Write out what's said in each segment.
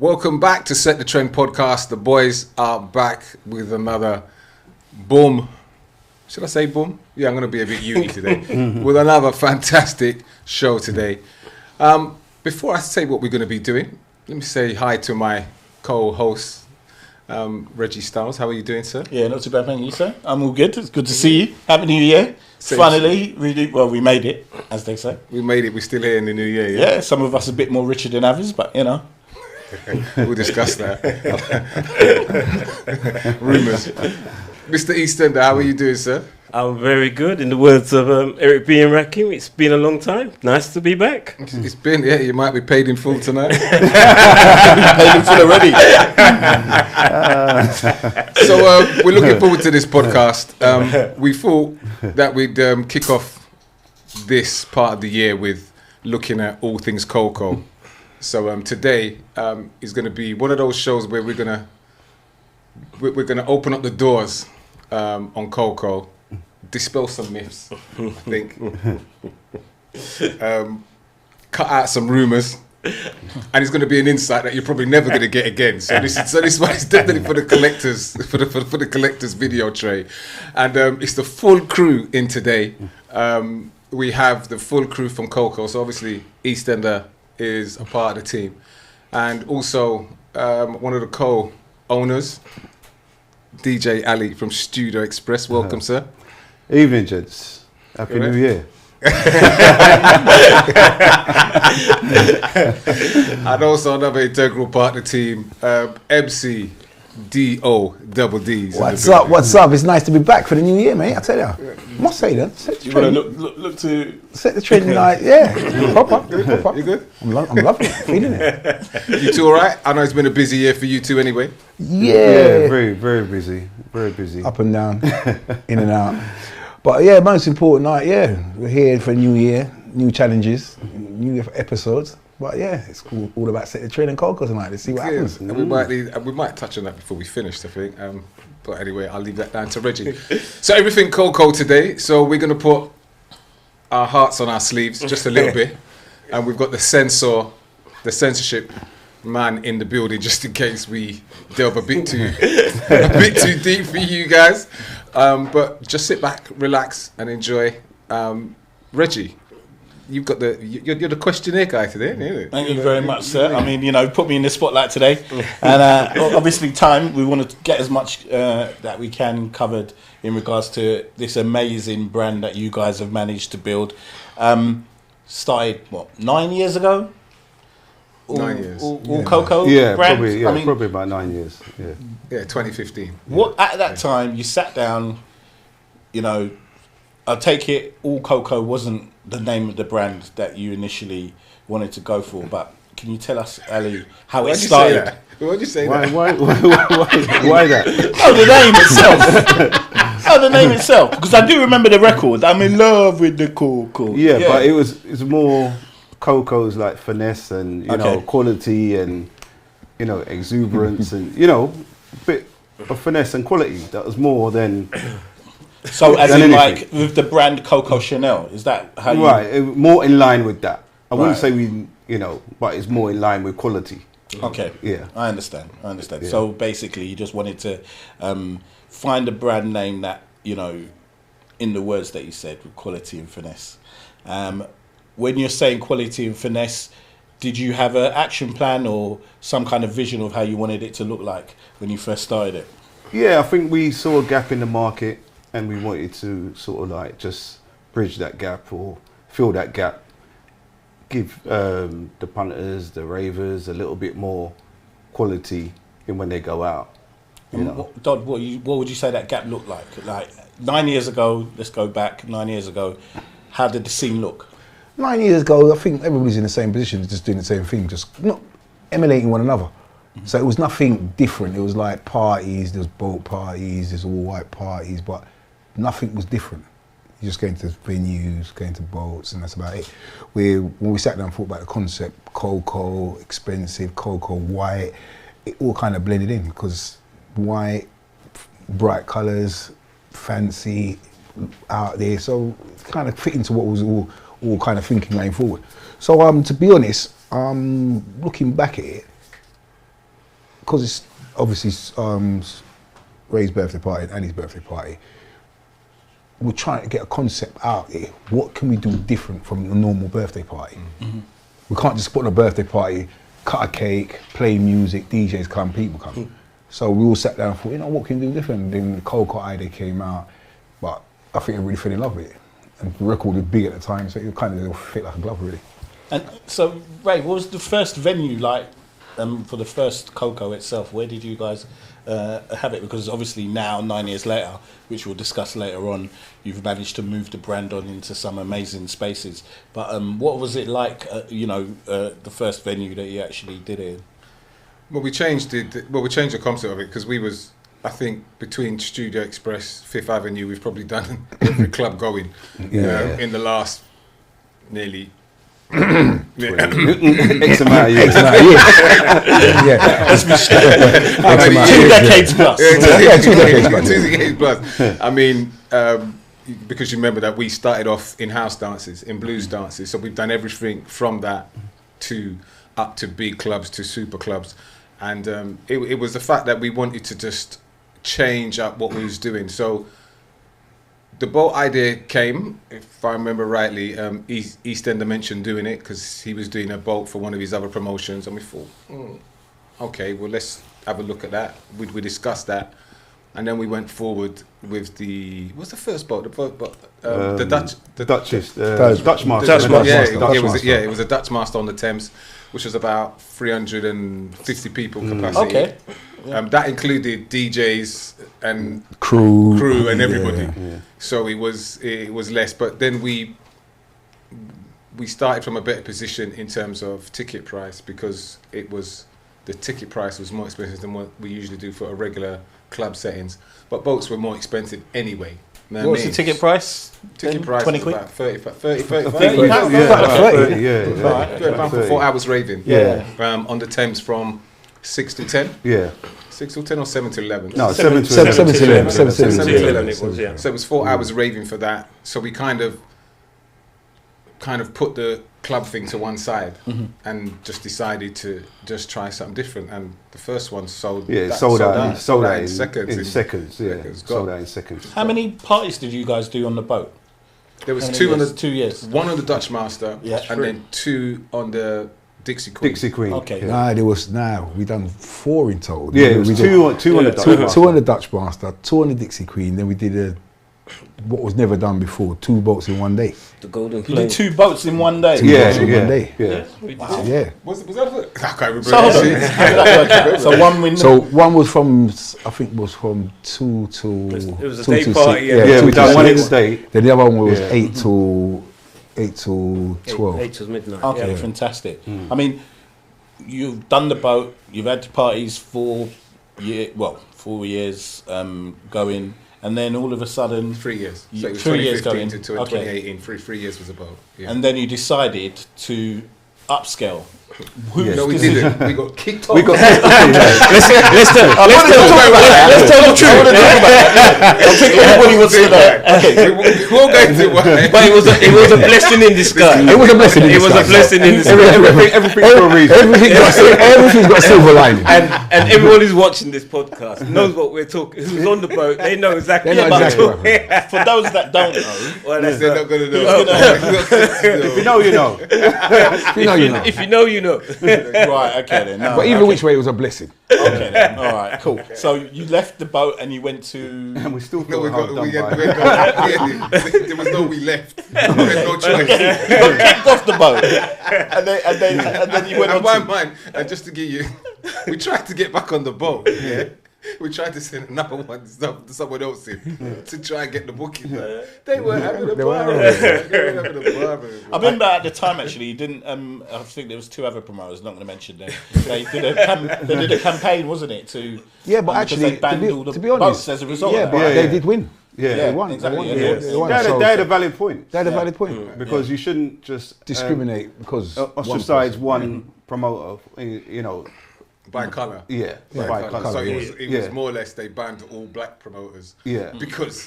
Welcome back to Set the Trend podcast. The boys are back with another boom. Should I say boom? Yeah, I'm going to be a bit uni today. With another fantastic show today. Before I say what we're going to be doing, let me say hi to my co-host, Reggie Styles. How are you doing, sir? Yeah, not too bad, thank you, sir. I'm all good. It's good to see you. Happy New Year. Finally, we made it, as they say. We made it. We're still here in the new year. Yeah, some of us a bit more richer than others, but you know. We'll discuss that. Rumours. Mr. Eastender, how are you doing, sir? I'm very good. In the words of Eric B. and Rakim, it's been a long time. Nice to be back. It's been, yeah, you might be paid in full tonight. Paid in full already. So we're looking forward to this podcast. We thought that we'd kick off this part of the year with looking at all things Coco. So today is going to be one of those shows where we're gonna open up the doors on Coco, dispel some myths, I think, cut out some rumours, and it's going to be an insight that you're probably never going to get again. So this one is definitely for the collectors, for the collectors video tray, and it's the full crew in today. We have the full crew from Coco. So obviously Eastender is a part of the team, and also one of the co-owners, DJ Ali from Studio Express. Welcome, sir. Evening, gents. Happy New Year. And also another integral part of the team, MC D-O-double-D's. What's up? What's up? It's nice to be back for the new year, mate. I tell you. I must say that. Set the You want trend. to look to Set the trend like, yeah. Proper. You good? I'm loving it. Feeling it. You two all right? I know it's been a busy year for you two anyway. Yeah. Very, very busy. Very busy. Up and down, in and out. But yeah, most important night, yeah. We're here for a new year, new challenges, new episodes. But yeah, it's all about Set the Trend and Coco tonight. Let's see what happens. And we might touch on that before we finish, I think. But anyway, I'll leave that down to Reggie. So everything Coco today. So we're going to put our hearts on our sleeves just a little bit. And we've got the censorship man in the building just in case we delve a bit too deep for you guys. But just sit back, relax and enjoy. Reggie, you're the questionnaire guy today, isn't it? Thank you very much, sir. I mean, put me in the spotlight today. And obviously time, we want to get as much that we can covered in regards to this amazing brand that you guys have managed to build. Started, 9 years ago? 9 years. All Coco Yeah, brands? probably, probably about 9 years. Yeah. Yeah, 2015. What at that time you sat down, I take it all Coco wasn't the name of the brand that you initially wanted to go for, but can you tell us, Ali, how it started? Why'd you say Why that? why that? The name itself. Because I do remember the record. I'm in love with the Coco. Yeah, but it's more Coco's like finesse and quality and exuberance and a bit of finesse and quality. That was more than. So as than in anything. like with the brand Coco Chanel, is that how you... Right, more in line with that. I wouldn't Right. say but it's more in line with quality. Okay. Yeah. I understand. Yeah. So basically you just wanted to find a brand name that, in the words that you said, with quality and finesse. When you're saying quality and finesse, did you have an action plan or some kind of vision of how you wanted it to look like when you first started it? Yeah, I think we saw a gap in the market and we wanted to sort of like just bridge that gap or fill that gap, give the punters, the ravers a little bit more quality in when they go out. Dodd, what would you say that gap looked like? Like 9 years ago, let's go back 9 years ago, how did the scene look? 9 years ago, I think everybody's in the same position, just doing the same thing, just not emulating one another. So it was nothing different. It was like parties, there was boat parties, there's all white parties, but nothing was different. You're just going to venues, going to boats, and that's about it. When we sat down and thought about the concept, Coco, expensive, Coco, white, it all kind of blended in because white, bright colours, fancy, out there, so it kind of fit into what was all kind of thinking going forward. So to be honest, looking back at it, because it's obviously Ray's birthday party and Annie's birthday party, we're trying to get a concept out here. What can we do different from a normal birthday party? We can't just put on a birthday party, cut a cake, play music, DJs come, people come. So we all sat down and thought, you know, what can we do different? And then the Coco idea came out, but I think I really fell in love with it. And the record was big at the time, so it kind of fit like a glove, really. And so, Ray, what was the first venue like for the first Coco itself? Where did you guys have it? Because obviously now, 9 years later, which we'll discuss later on, you've managed to move the brand on into some amazing spaces. But what was it like, the first venue that you actually did it in? Well, we changed the concept of it because we was, I think, between Studio Express, Fifth Avenue, we've probably done every club going in the last nearly X amount of years. Let's be straight. 2 decades plus. 2 decades plus. I mean, because you remember that we started off in house dances, in blues dances, so we've done everything from that to up to big clubs, to super clubs. And it was the fact that we wanted to just change up what we was doing. So the boat idea came, if I remember rightly, East Ender mentioned doing it because he was doing a boat for one of his other promotions, and we thought, okay, well, let's have a look at that. We discussed that, and then we went forward with what's the first boat? The Dutch Master. It was a Dutch Master on the Thames, which was about 350 people capacity. Okay. That included DJs and crew and everybody. Yeah. So it was less, but then we started from a better position in terms of ticket price because the ticket price was more expensive than what we usually do for a regular club settings. But boats were more expensive anyway. What was the ticket price? Ticket price 20 was quid? about 30 £30 for 4 hours raving. Yeah. On the Thames from 6 to 10. Yeah. 6 to 10 or 7 to 11? No, 7 to 11. 7 to 11 it was, yeah. So it was 4 hours raving for that. So we kind of put the club thing to one side and just decided to just try something different. And the first one sold. Yeah, sold out in seconds. In seconds, yeah. Sold out in seconds. How many parties did you guys do on the boat? There was 2 on the 2 years. One on the Dutch Master, and then 2 on the Dixie Queen. Okay. We done 4 in total. Yeah, it was two on the Dutch Master. 2 on the Dutch Master, 2 on the Dixie Queen. Then we did what was never done before, 2 boats in one day. The Golden You Flame. did 2 boats in one day? Yeah. Wow. Yeah. Was that? I can't remember. So, hold on. So one win. So one was from 2 to. It was a 2 day to party. 6. Yeah, we done one in the 6. day. Then the other one was Yeah. 8 to 12. 8 till midnight. Okay, yeah. fantastic. I mean, you've done the boat. You've had parties for 4 years going. And then all of a sudden, 3 years. So it was 3 years 2015 going to 2018. 3 years was about. Yeah. and then you decided to upscale. No, we didn't. We got kicked off. Let's tell the truth. I think everybody wants to know. Okay, we won't go into why. But it was a blessing in disguise. It was a blessing in It was a disguise. blessing in disguise. Everything for a reason. Everything's got a silver lining. And everyone who's watching this podcast knows what we're talking. Who's on the boat, they know exactly They know what exactly we're talking. For those that don't know, Well, that's They're not going to know. If you know, you know. if you know, you know. right? Okay then. No, But either which way, it was a blessing. okay then. All right, cool. So you left the boat and you went to. And we still No, feel hard done by. there was no we left. We had no choice. You got kicked off the boat, and then you went And on. one man, and just to give you, we tried to get back on the boat. Yeah, we tried to send another one, someone else in, to try and get the booking. They were having a bar. I remember at the time actually, you didn't. I think there was 2 other promoters. Not going to mention them. They did a campaign, wasn't it? To Yeah, but because actually, they banned all the to be honest, boats as a result. yeah, of but that. they did win. Yeah, They won. exactly, They won. yeah. They won. They So had a valid point they had a valid point. because you shouldn't just Discriminate because ostracize one promoter. You know, By colour. yeah, Yeah, by by colour. So colour, it yeah. was more or less they banned all black promoters. Yeah. Because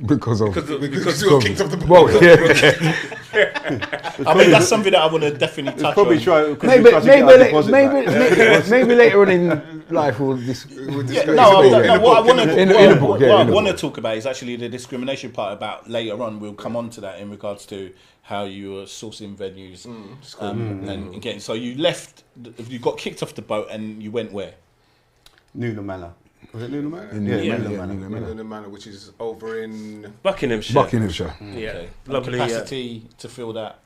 because of we were kicked off the boat. well, yeah. I mean, that's something that I want to definitely touch Probably on. try. Maybe later on in life we'll discuss. What I want to book. talk about is actually the discrimination part about later on. We'll come on to that in regards to how you were sourcing venues and getting. So you left, you got kicked off the boat and you went where? Newham Manor. Was it Newham Manor? Newham Manor, which is over in Buckinghamshire. Okay. Yeah, lovely. Capacity to fill that.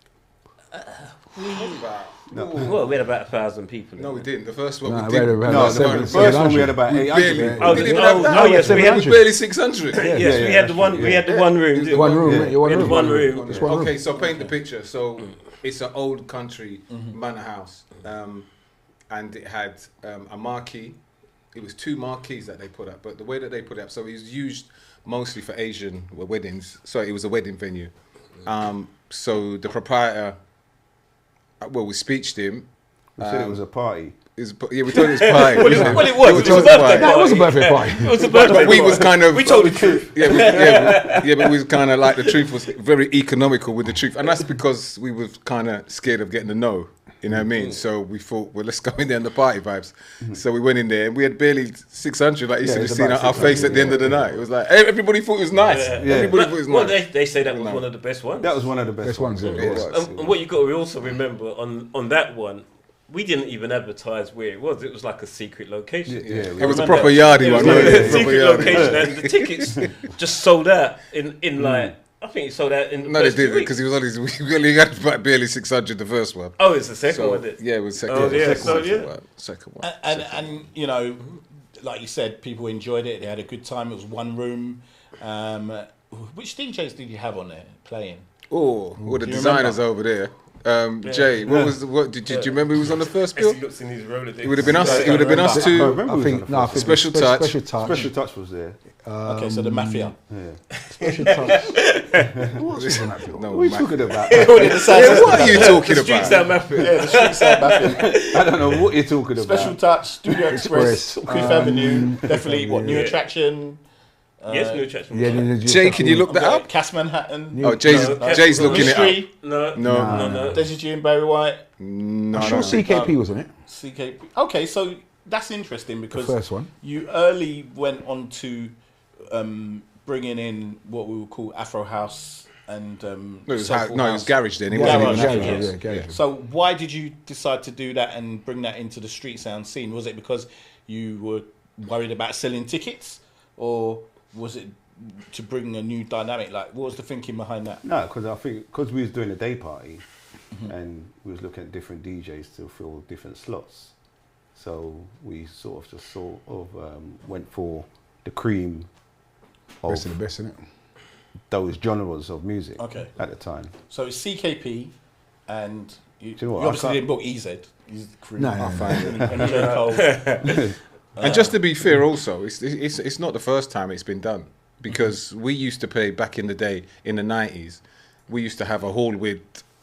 Well, we had about 1,000 people. No, we didn't. The first one No, we didn't. The first one we had about 800. We didn't even have that. no, yes, we had barely 600. Yes, we had the one. We had the one room. The one room. We had the one room. Just one room. Okay, so paint the picture. So it's an old country manor house, and it had a marquee. It was 2 marquees that they put up, but the way that they put it up, so it was used mostly for Asian weddings. So it was a wedding venue. So the proprietor, we speeched him. We said it was a party. We thought it was pie. Well, it was. It was a birthday No, it was a birthday party. It was a birthday But we party. was kind of. We told the truth. But we was kind of like the truth was very economical with the truth, and that's because we were kind of scared of getting the no. You know what I mean? So we thought, well, let's go in there on the party vibes. So we went in there, and we had barely 600. Like you should have seen our face at the end of the night. It was like everybody thought it was nice. Everybody thought it was nice. Well, they say that was one of the best ones. That was one of the best ones. Yeah. It was. And what you got to also remember on that one, we didn't even advertise where it was. It was like a secret location. It was a proper yardie It was one. like wasn't a it? secret Proper location, yardie. and the tickets just sold out in like. I think it sold out in the No, they first 2 didn't weeks. because he was only we only had about barely 600 the first one. Oh, it's the second So, one. yeah, it was second. Oh, yeah, second so, one. Second one. And you know, like you said, people enjoyed it. They had a good time. It was one room. Which DJs did you have on there playing? Oh, all the Do you designers over there. Jay, what did you remember who was on the first As bill? he looks in his roller it would have been us. It would have been us I two. remember I who think was on the first Special touch. Special touch. Special Touch was there. Okay, so the Mafia. Special touch. Who else was on that film? No, What are you Mac- talking about? Yeah, what are you talking The streets about? out Mafia. Yeah, the Street Side Mafia. I don't know what you're talking about. Special Touch, Studio Express, Express, Fifth Avenue. Definitely, new yeah. attraction. Yes, new attraction. Yeah, Jay, can you look that up? Cass Manhattan. Oh, Jay's looking it up. Mystery. No. No. Desi G and Barry White. No, I'm sure CKP was on it. CKP. Okay, so that's interesting The because first one. you early went on to bringing in what we would call Afro House and No, it was Soulful it was House. Garage then. It Garage, wasn't even yeah. Afro. Yeah, garage. So why did you decide to do that and bring that into the street sound scene? Was it because you were worried about selling tickets, or was it to bring a new dynamic? Like, what was the thinking behind that? No, because I think because we was doing a day party, and we was looking at different DJs to fill different slots. So we sort of went for the cream of Best of the best, isn't it? those genres of music Okay. at the time. So it's CKP, and you, Do you know what, you I obviously can't- didn't book EZ. He's the cream. No, I find it. And J. Cole. And just to be fair, also, it's not the first time it's been done because we used to play back in the day in the 90s. We used to have a hall with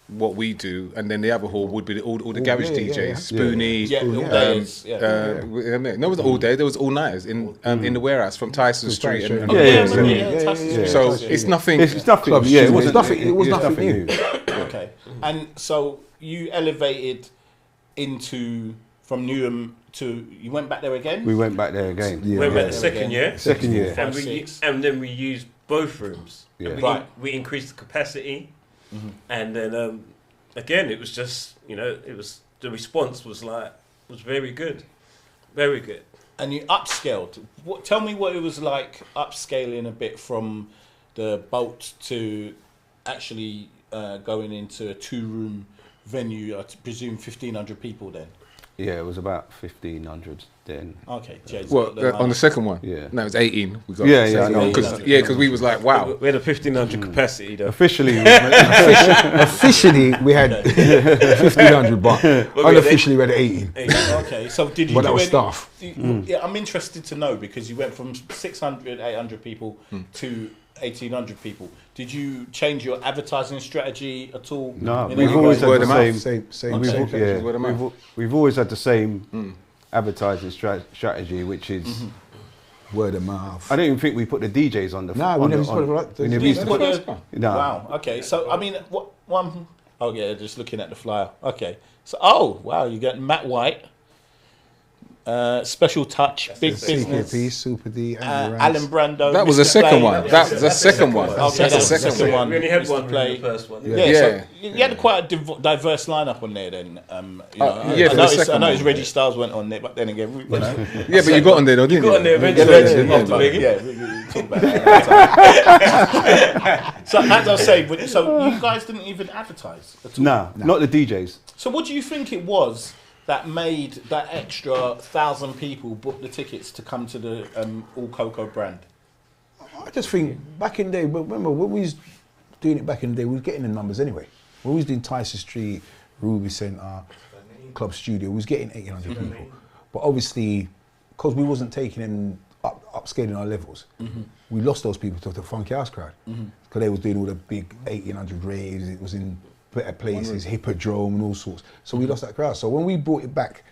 what we do, and then the other hall would be all the garage yeah, DJs, yeah. Spoonie. Yeah, all days. Yeah. No, it was all day. There was all nighters in the warehouse from Tyson Street. And, So it's nothing. It's nothing. Club Yeah, Street. it wasn't. It was nothing new. Okay. And so you elevated into from Newham to you went back there again. We went back there again. Yeah. Went back the Yeah. second year. Second year. And, 5-6. and then we used both rooms. Yeah. And Right. we increased the capacity. And then again, it was just, it was the response was very good. Very good. And you upscaled. Tell me what it was like upscaling a bit from the boat to actually going into a 2-room venue. I presume 1,500 people then. Yeah, it was about 1,500 then. Okay, Jay's Well, got the on the second one, Yeah. no, it was 18. We got Yeah, yeah, I know. because we was like, wow. We had a 1,500 capacity though. Officially, Officially, we had 1,500, but unofficially we had 18. Okay, so did you But that do was any- staff. Yeah, I'm interested to know because you went from 600, 800 people to 1,800 people. Did you change your advertising strategy at all? no, In we've any always way? Word had of the mouth. same. Same Okay. strategy. Yeah, Word of mouth. we've always had the same advertising strategy, which is Word of mouth. I don't even think we put the DJs on the. Nah, we on never the- put on- it like- we never Yeah, used to that's put. the first one. No. Wow. Okay. So I mean, one. Oh yeah, just looking at the flyer. Okay. So, oh wow, you get Matt White. Special touch, big business. CKP, Super D, Alan Brando. That was the Mr. second Play. one. That's the second one. Okay, That's the that's the second second one. one. We only had Mr. one Play. in the first one. Yeah, Yeah. so you had quite a diverse lineup on there then. Yeah, for the I second noticed one. Reggie Styles went on there, but then again, you know. Yeah, but you got on there though, didn't you? got on there eventually. Yeah, After Biggie. Yeah, we talk about that. So as I was saying, so you guys didn't even advertise at all? Nah, not the DJs. So what do you think it was that made that extra 1,000 people book the tickets to come to the All Coco brand? I just think back in the day, but remember when we was doing it back in the day, we was getting the numbers anyway. When we was doing Tyson Street, Ruby Centre, Club Studio, we was getting 1,800 people. But obviously, because we wasn't taking in upscaling our levels, we lost those people to the Funky House crowd. Because they was doing all the big 1,800 raves, it was in better places, Hippodrome and all sorts. So we lost that crowd. So when we brought it back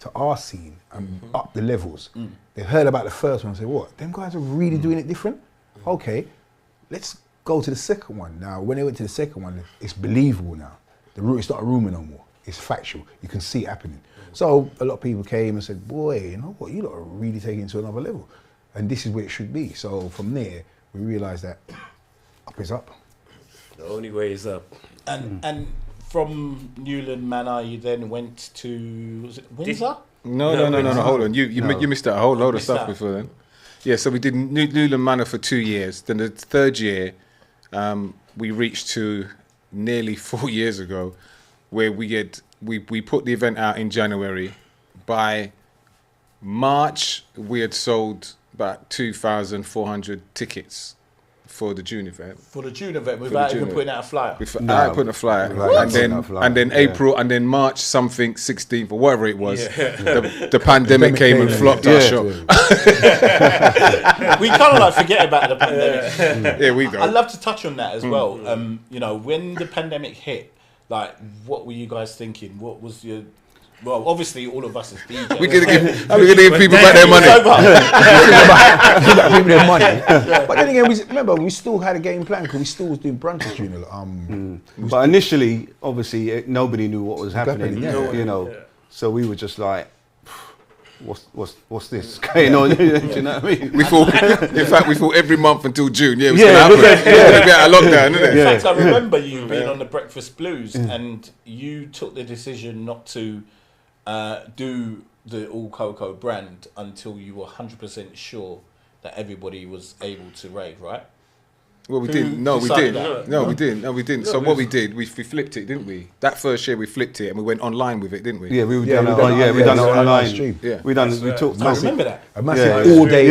to our scene and up the levels, they heard about the first one and said, what, them guys are really doing it different? Okay, let's go to the second one. Now, when they went to the second one, it's believable now. It's not a rumour no more. It's factual. You can see it happening. So a lot of people came and said, boy, you know what, you lot are really taking it to another level. And this is where it should be. So from there, we realised that up is up. The only way is up. And from Newland Manor, you then went to, was it Windsor? No, hold on. You missed out a whole load of Missed stuff out. before then. Yeah, so we did Newland Manor for 2 years. Then the third year, we reached to nearly 4 years ago, where we put the event out in January. By March, we had sold about 2,400 tickets for the June event. For the June event, without June even putting event. out a flyer. I put a flyer, Right, and then putting out a flyer, and then yeah. April, and then March something 16th or whatever it was. The pandemic came and flopped our Yeah. show. We kind of like forget about the pandemic. Here we go. I'd love to touch on that as well. You know, when the pandemic hit, like, what were you guys thinking? What was your... Well, obviously, all of us as DJs. We're gonna give people back their money. People their money. But then again, remember, we still had a game plan because we still was doing brunches during the But initially, obviously, nobody knew what was happening. happening, yeah. You know, so we were just like, what's this going on? Do you know what I mean? We thought, in fact, we thought every month until June, it was Yeah, gonna happen. It was gonna be out of lockdown, isn't it? In fact, I remember you being on the Breakfast Blues, and you took the decision not to do the All Coco brand until you were 100% sure that everybody was able to rave, right? Well, we Who didn't. No, we decided didn't. that? No, we didn't. No, we didn't. So what we did, we flipped it, didn't we? That first year we flipped it and we went online with it, didn't we? Yeah, we Yeah, done we it. done it- Yeah, we done it yeah, online. stream. Yeah. We took I massive. remember that. a massive Yeah, all day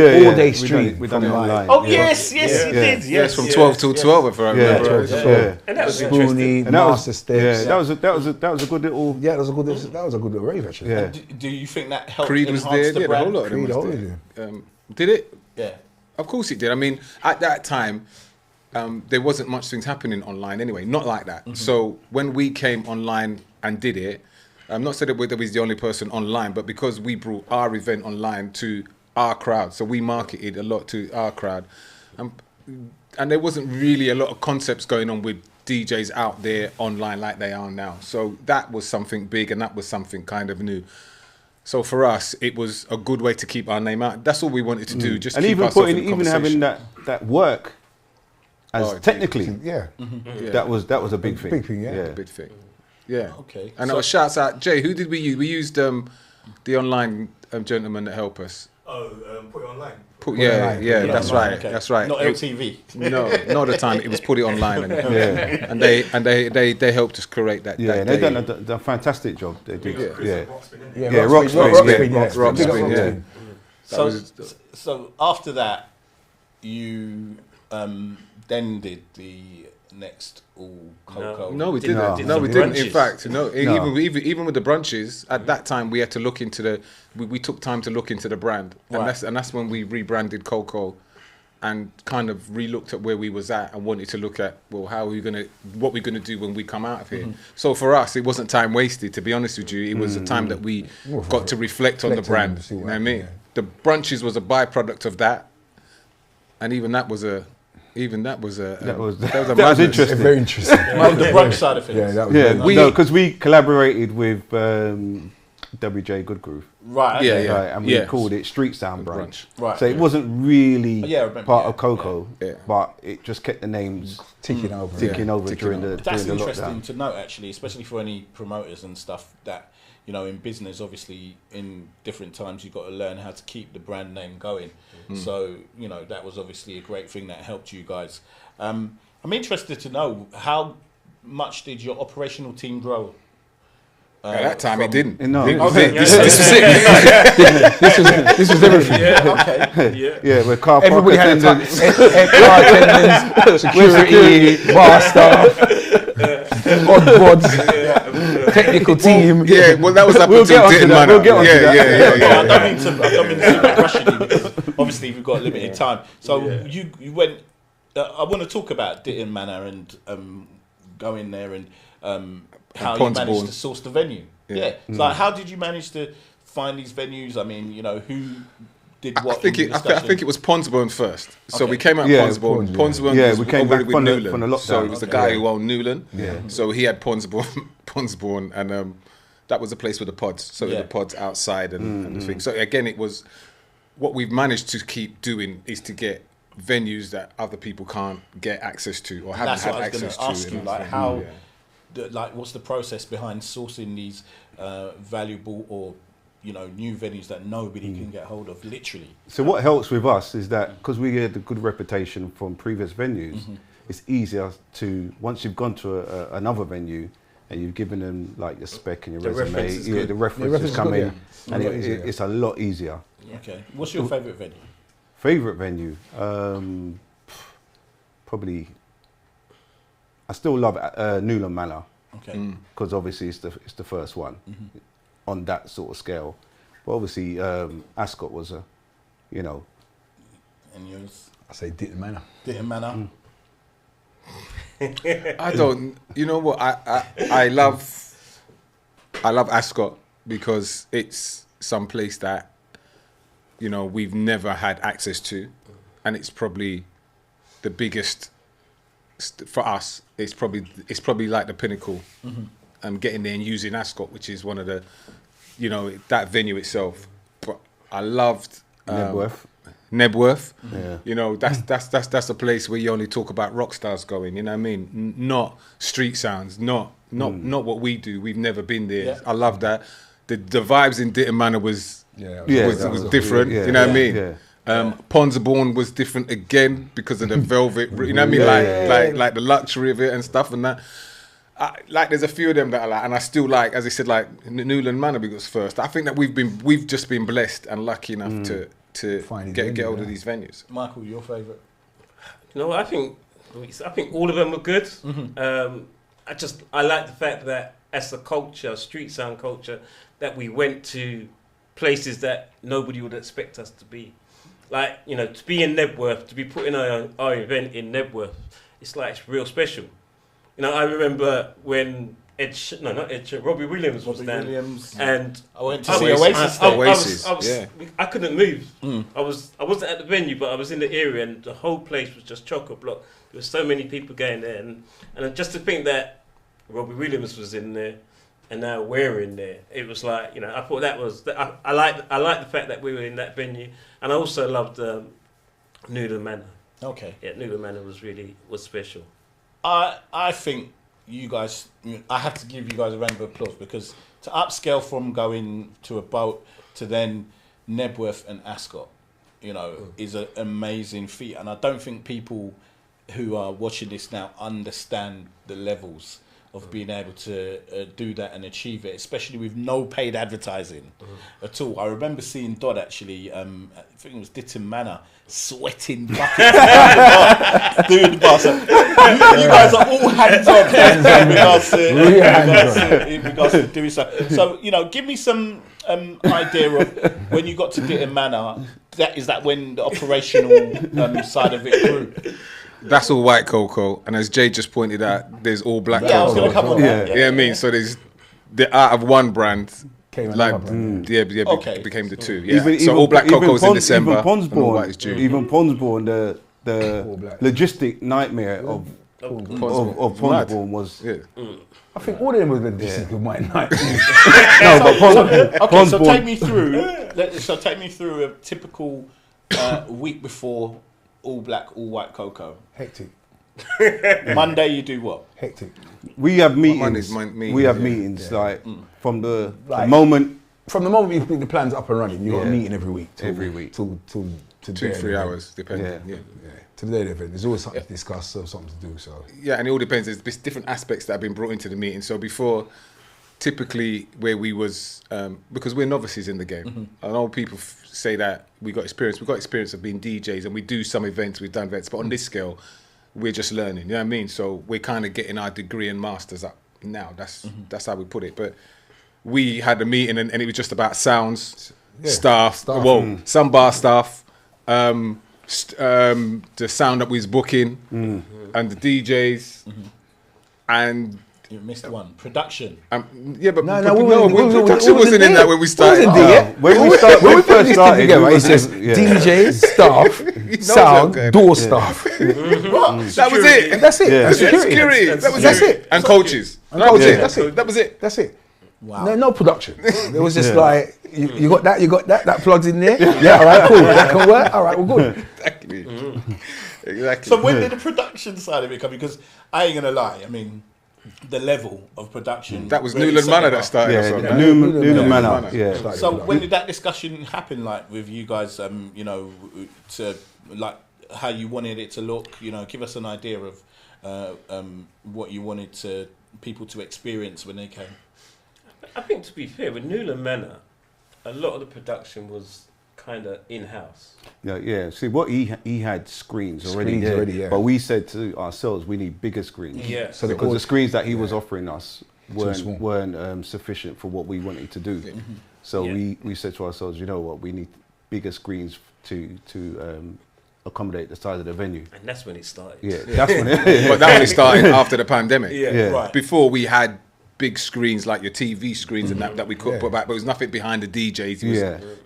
yeah. stream. We done it from online. Oh, Yeah. yes, you did. Yes, from 12 till 12, if I Yeah, remember. 12 right. to yeah. 12. And that was Spoonie, interesting. And that Master was Steps. that was a good little. Yeah, that was a good little rave actually. Yeah. Do you think that helped Creed was enhance there. the Yeah, the brand? whole lot of them Creed, was all there. of Did it? Yeah. Of course it did. I mean, at that time, there wasn't much things happening online anyway. Not like that. So when we came online and did it, I'm not saying that we was the only person online, but because we brought our event online to our crowd, so we marketed a lot to our crowd, and there wasn't really a lot of concepts going on with DJs out there online like they are now. So that was something big, and that was something kind of new. So for us, it was a good way to keep our name out. That's all we wanted to do. Just And keep even ourselves putting, in the even having conversation. that work as Oh, technically, Yeah. Yeah. that was a big thing. Big thing, yeah. A big thing. Yeah. Okay. And So- shouts out, Jay, who did we use? We used the online gentleman that helped us. Put it online. Yeah, online. that's Online, right. okay. That's right. Not LTV. No, not the time. It was put it online, Yeah. and they helped us curate that. Yeah, that they've day. done a fantastic job. They did. Yeah. Yeah, Yeah, Rock Spin, Spin, yeah. Rock Big up Spin, Rock yeah. Spin. So after that, you then did the next All Coco. No, we Didn't- didn't. did No, some we didn't. In brunches. fact, no. Even with the brunches, at that time we had to look into the. We took time to look into the brand, and Right. that's when we rebranded Coco, and kind of re-looked at where we was at and wanted to look at what we're gonna do when we come out of here. So for us, it wasn't time wasted. To be honest with you, it was a time that we got to reflect on the Reflect on brand. see You what know what I mean? happened, The brunches was a byproduct of that, and even that was a even that was a That was a that was madness. interesting. Very interesting. On the brunch side of things. Yeah, that was Yeah, very- because we collaborated with WJ Goodgroove. Right. Yeah, Okay. yeah. Right, and we called it Street Sound Brunch. Right. So it wasn't really Yeah, I remember, part yeah, of Coco, yeah. but it just kept the names ticking over. ticking over ticking during over. the That's during the interesting lockdown. to note, actually, especially for any promoters and stuff that, you know, in business, obviously, in different times, you've got to learn how to keep the brand name going. So, you know, that was obviously a great thing that helped you guys. I'm interested to know, how much did your operational team grow? At that time, it didn't. No. This was Okay. it. This was it. This was everything. Yeah, okay. Yeah. Yeah, we're car park Everybody had a attendants. car attendants, security, bar staff, odd bods, technical team. Yeah, well, that was up We'll until get onto Ditton that, Manor. we'll get onto that. Yeah. I don't mean to rush you because obviously we've got limited time. So you went. I want to talk about Ditton Manor and going there and how you managed to source the venue. Yeah. So like, how did you manage to find these venues? I mean, you know, who did what? I think it was Ponsbourne first. So Okay. we came out Yeah, Ponsbourne. Pons, Ponsbourne Yeah, was we came already back with from the Newland. lockdown. So it was the Okay. guy who owned Newland. Yeah. So he had Ponsbourne, and that was the place with the pods. So Yeah. the pods outside and the thing. So again, it was what we've managed to keep doing is to get venues that other people can't get access to or haven't That's had what I was going access to to. ask you. and Like everything. how, Yeah. like, what's the process behind sourcing these valuable or, you know, new venues that nobody can get hold of? Literally. So what helps with us is that because we had a good reputation from previous venues, it's easier to, once you've gone to another venue and you've given them like your spec and your The resume, reference is good. the references reference come is in, good, and A lot easier. it's a lot easier. Okay. What's your favourite venue? Favorite venue, probably. I still love Newland Manor Okay. because obviously it's the first one on that sort of scale. But obviously Ascot was a, you know. And yours? I say Ditton Manor. Ditton Manor. I don't. You know what? I love Ascot because it's some place that, you know, we've never had access to, and it's probably the biggest for us. It's probably like the pinnacle. Getting there and using Ascot, which is one of the, you know, that venue itself. But I loved Knebworth. Yeah. You know, that's a place where you only talk about rock stars going. You know what I mean? Not street sounds. Not what we do. We've never been there. Yeah. I love that. The vibes in Ditton Manor was Yeah, was different. yeah, you know what I yeah, mean? yeah. Ponsbourne was different again because of the velvet. You know what I mean? Yeah, like the luxury of it and stuff and that. Like there's a few of them that I like, and I still like, as I said, like Newland Manor because first. I think that we've just been blessed and lucky enough to Find get these hold venues, of these venues. Michael, your favourite? You know, I think all of them were good. I like the fact that as a culture, street sound culture, that we went to places that nobody would expect us to be. Like, you know, to be in Knebworth, to be putting our event in Knebworth, it's real special. You know, I remember when Robbie Williams was down, and I went to see Oasis. I couldn't move. I wasn't at the venue, but I was in the area, and the whole place was just chock-a block. There were so many people going there, and just to think that Robbie Williams was in there, and now we're in there, it was like, you know, I thought that was. I like the fact that we were in that venue, and I also loved Newland Manor. Okay. Yeah, Newland Manor was special. I think you guys, I have to give you guys a round of applause because to upscale from going to a boat to then Knebworth and Ascot, you know, is an amazing feat. And I don't think people who are watching this now understand the levels of being able to do that and achieve it, especially with no paid advertising at all. I remember seeing Dodd actually, I think it was Ditton Manor, sweating buckets doing the bar. So you guys are all hands on in regards to doing so. So, you know, give me some idea of when you got to Ditton Manor. Is that when the operational side of it grew? That's all white cocoa, and as Jay just pointed out, there's all black Yeah, I was going cocoa. to come on that. Yeah, I mean, so there's out of one brand, Came like another brand, became the two. Yeah, Even so all black cocoa's in December, Even and all white is June. Ponsbourne, the Black. logistic nightmare of Ponsbourne was. Yeah. I think all of them was the decent of my night. No, but Okay, so Ponsbourne- take me through. So take me through a typical week before all black, all white cocoa. Hectic. Monday you do what? Hectic. We have Monday's meetings. meetings, We have yeah. meetings like from the Like- moment. From the moment you think the plan's up and running, you got a Yeah. meeting every week. Every week. Till 2-3 hours, depending. Yeah. Yeah. To the day of the event. There's always something to discuss or something to do. So Yeah, and it all depends. There's different aspects that have been brought into the meeting. So before, typically where we was, because we're novices in the game. I know people say that we got experience. We've got experience of being DJs and we do some events, we've done events, but on this scale, we're just learning. You know what I mean? So we're kind of getting our degree and masters up now. That's how we put it. But we had a meeting and it was just about sounds, staff, some bar staff, the sound that we was booking, and the DJs, and You missed one. Production. yeah, but No, production wasn't in that when we started. When we first put this thing started, together, we it's just yeah. DJs, staff, sound, okay. door staff. That was it. That's it. Yeah. That's Security. security. That was That's it. it. And coaches. That was Yeah. it. That's it. That was it. That's it. Wow. No production. It was just Yeah. like you got that. That plugs in there. Yeah, all right, cool. That can work. All right, we're good. Exactly. Exactly. So when did the production side of it come? Because I ain't gonna lie, I mean, the level of production. That was really Newland set Manor it that up. started us Yeah, on. the man. Newman Manor. Manor. Yeah. So when did that discussion happen? Like with you guys, you know, to like how you wanted it to look. You know, give us an idea of what you wanted to people to experience when they came. I think, to be fair, with Newland Manor, a lot of the production was kind of in-house. Yeah. See, what he had screens already. Screens already, yeah. But we said to ourselves, we need bigger screens. Yeah. So Because the screens that he was offering us small. weren't sufficient for what we wanted to do. So Yeah. we said to ourselves, you know what, we need bigger screens to accommodate the size of the venue. And that's when it started. Yeah, that's when it. But that only started after the pandemic. Yeah. Right. Before we had big screens like your TV screens and that we could put back, but there was nothing behind the DJs.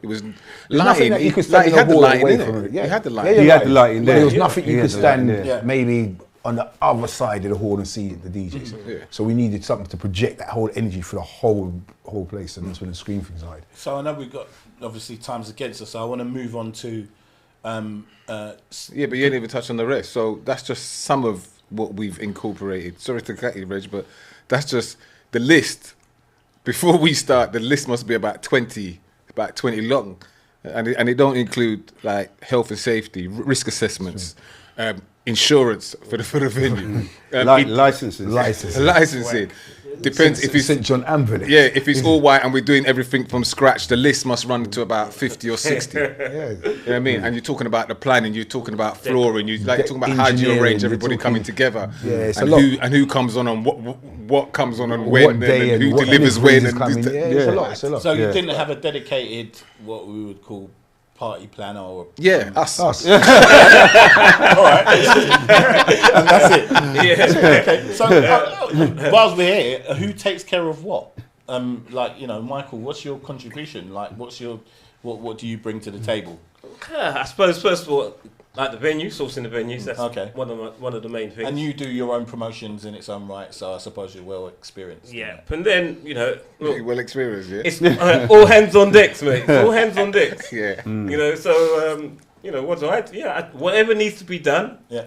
It was Nothing lighting. that you could He stand in had the the hall lighting away in from it. it. Yeah. He had the Yeah, lighting. He had the lighting But there. there was nothing He you had could the lighting stand there. Yeah. maybe on the other side of the hall and see the DJs. Yeah. So we needed something to project that whole energy for the whole place, and that's when the screen thing started. So I know we've got obviously times against us. So I want to move on to. Yeah, but you didn't even touch on the rest. So that's just some of what we've incorporated. Sorry to cut you, Reg, but that's just the list. Before we start, the list must be about 20 long. And it don't include like health and safety, risk assessments, insurance for the venue. Licenses. Licensing. Depends if it's St. John Ambulance. yeah, if it's all white and we're doing everything from scratch, the list must run to about 50 or 60. You know what I mean? And you're talking about the planning, you're talking about flooring, you're talking about how do you Engineering, arrange you're everybody talking- coming together, Yeah, it's a and lot. who comes on and what comes on and when, What day and and who what delivers when, is and coming. Yeah, it's a lot. It's a lot. So you Yeah. didn't have a dedicated what we would call party planner or yeah, us. Us. all right, and that's it. Yeah. Okay, so whilst we're here, who takes care of what? Like, you know, Michael, what's your contribution? Like, what do you bring to the table? I suppose, first of all, like the venue, sourcing the venues, that's Okay. one of the main things. And you do your own promotions in its own right, so I suppose you're well experienced. Yeah, and then, you know, look, Well experienced, yeah. it's all hands on decks, mate. It's all hands on decks. Yeah. You know, so you know, what do I? Yeah, whatever needs to be done, Yeah.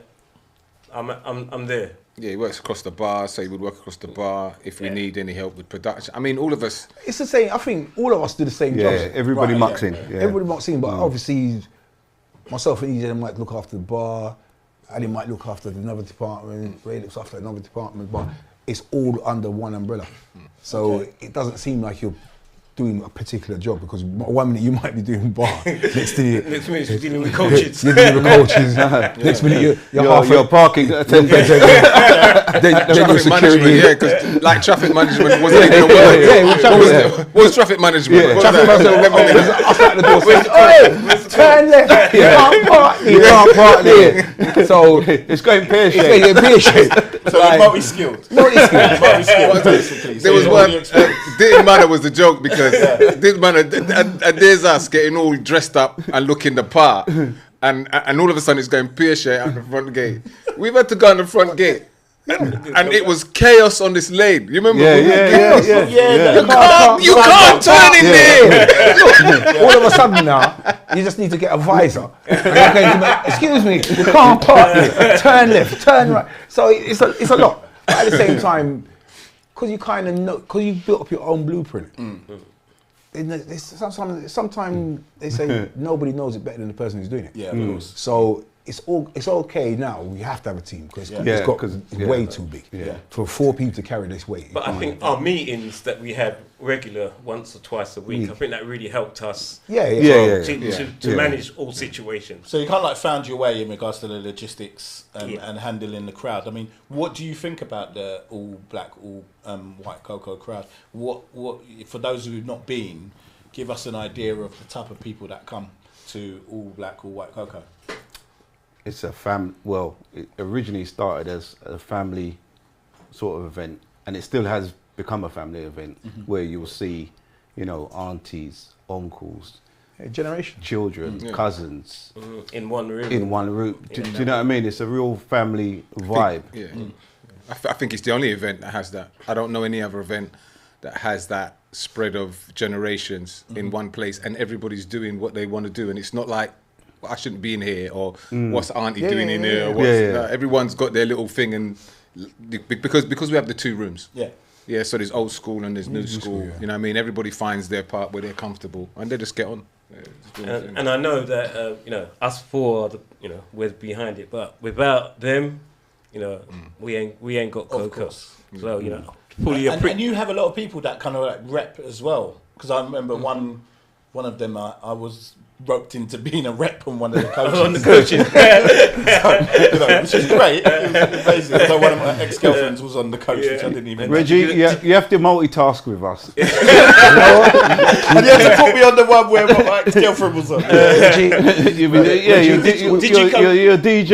I'm there. Yeah, he works across the bar, so he would work across the bar if we Yeah. need any help with production. I mean, all of us. It's the same. I think all of us do the same Yeah, jobs. everybody Right, mucks yeah. in. Yeah. Everybody might sing, but obviously myself and EJ might look after the bar, Ali might look after another department, Ray looks after another department, but it's all under one umbrella. So it doesn't seem like you're doing a particular job, because 1 minute you might be doing bar, next to you, Next minute, she's dealing with coaches. you're dealing with coaches. Next minute you're half Your parking attendant. then you're Traffic management, security. yeah, because like traffic management wasn't even a word. What was traffic management? What was Traffic that? management, us at the door saying, "Oi, turn left, you can't park here, you can't park there." So It's going pear it's shaped. going to be a shape. So you're multi-skilled. Multi-skilled. Basically. So There was you're one. really experienced. Didn't matter was the joke, because didn't matter. And there's us getting all dressed up and looking the part, and all of a sudden it's going pear-shaped out the front gate. We've had to go on the front gate. And it was chaos on this lane. You remember? Yeah. You can't turn in there. Look, all of a sudden now, you just need to get a visor. Excuse me, you can't park here. Turn left, turn right. So it's a lot. But at the same time, because you kind of know, because you built up your own blueprint. Sometimes they say nobody knows it better than the person who's doing it. Yeah, of course. So it's okay now. We have to have a team because it's way too big for 4 people to carry this weight. But I think our meetings that we had regular once or twice a week, I think that really helped us to manage all situations. So you kind of like found your way in regards to the logistics and handling the crowd. I mean, what do you think about the all black, all white Coco crowd? What for those who've not been, give us an idea of the type of people that come to all black, all white Coco. It's a it originally started as a family sort of event, and it still has become a family event where you'll see, aunties, uncles, generation, children, cousins in one room. Do you know what I mean? It's a real family vibe. I think it's the only event that has that. I don't know any other event that has that spread of generations in one place, and everybody's doing what they want to do, and it's not like, I shouldn't be in here, or what's auntie doing in here, or what's, everyone's got their little thing, and because we have the 2 rooms. So there's old school and there's new school. You know what I mean? Everybody finds their part where they're comfortable, and they just get on. And I know that us 4 are we're behind it, but without them, we ain't got Coco. So and you have a lot of people that kind of like rep as well, because I remember one of them I was roped into being a rep on one of the coaches. On the coaches. Which is great. It was amazing. So one of my ex-girlfriends was on the coach, which I didn't even know. Reggie, you have to multitask with us. And you have to put me on the one where my ex-girlfriend was on. You're a DJ.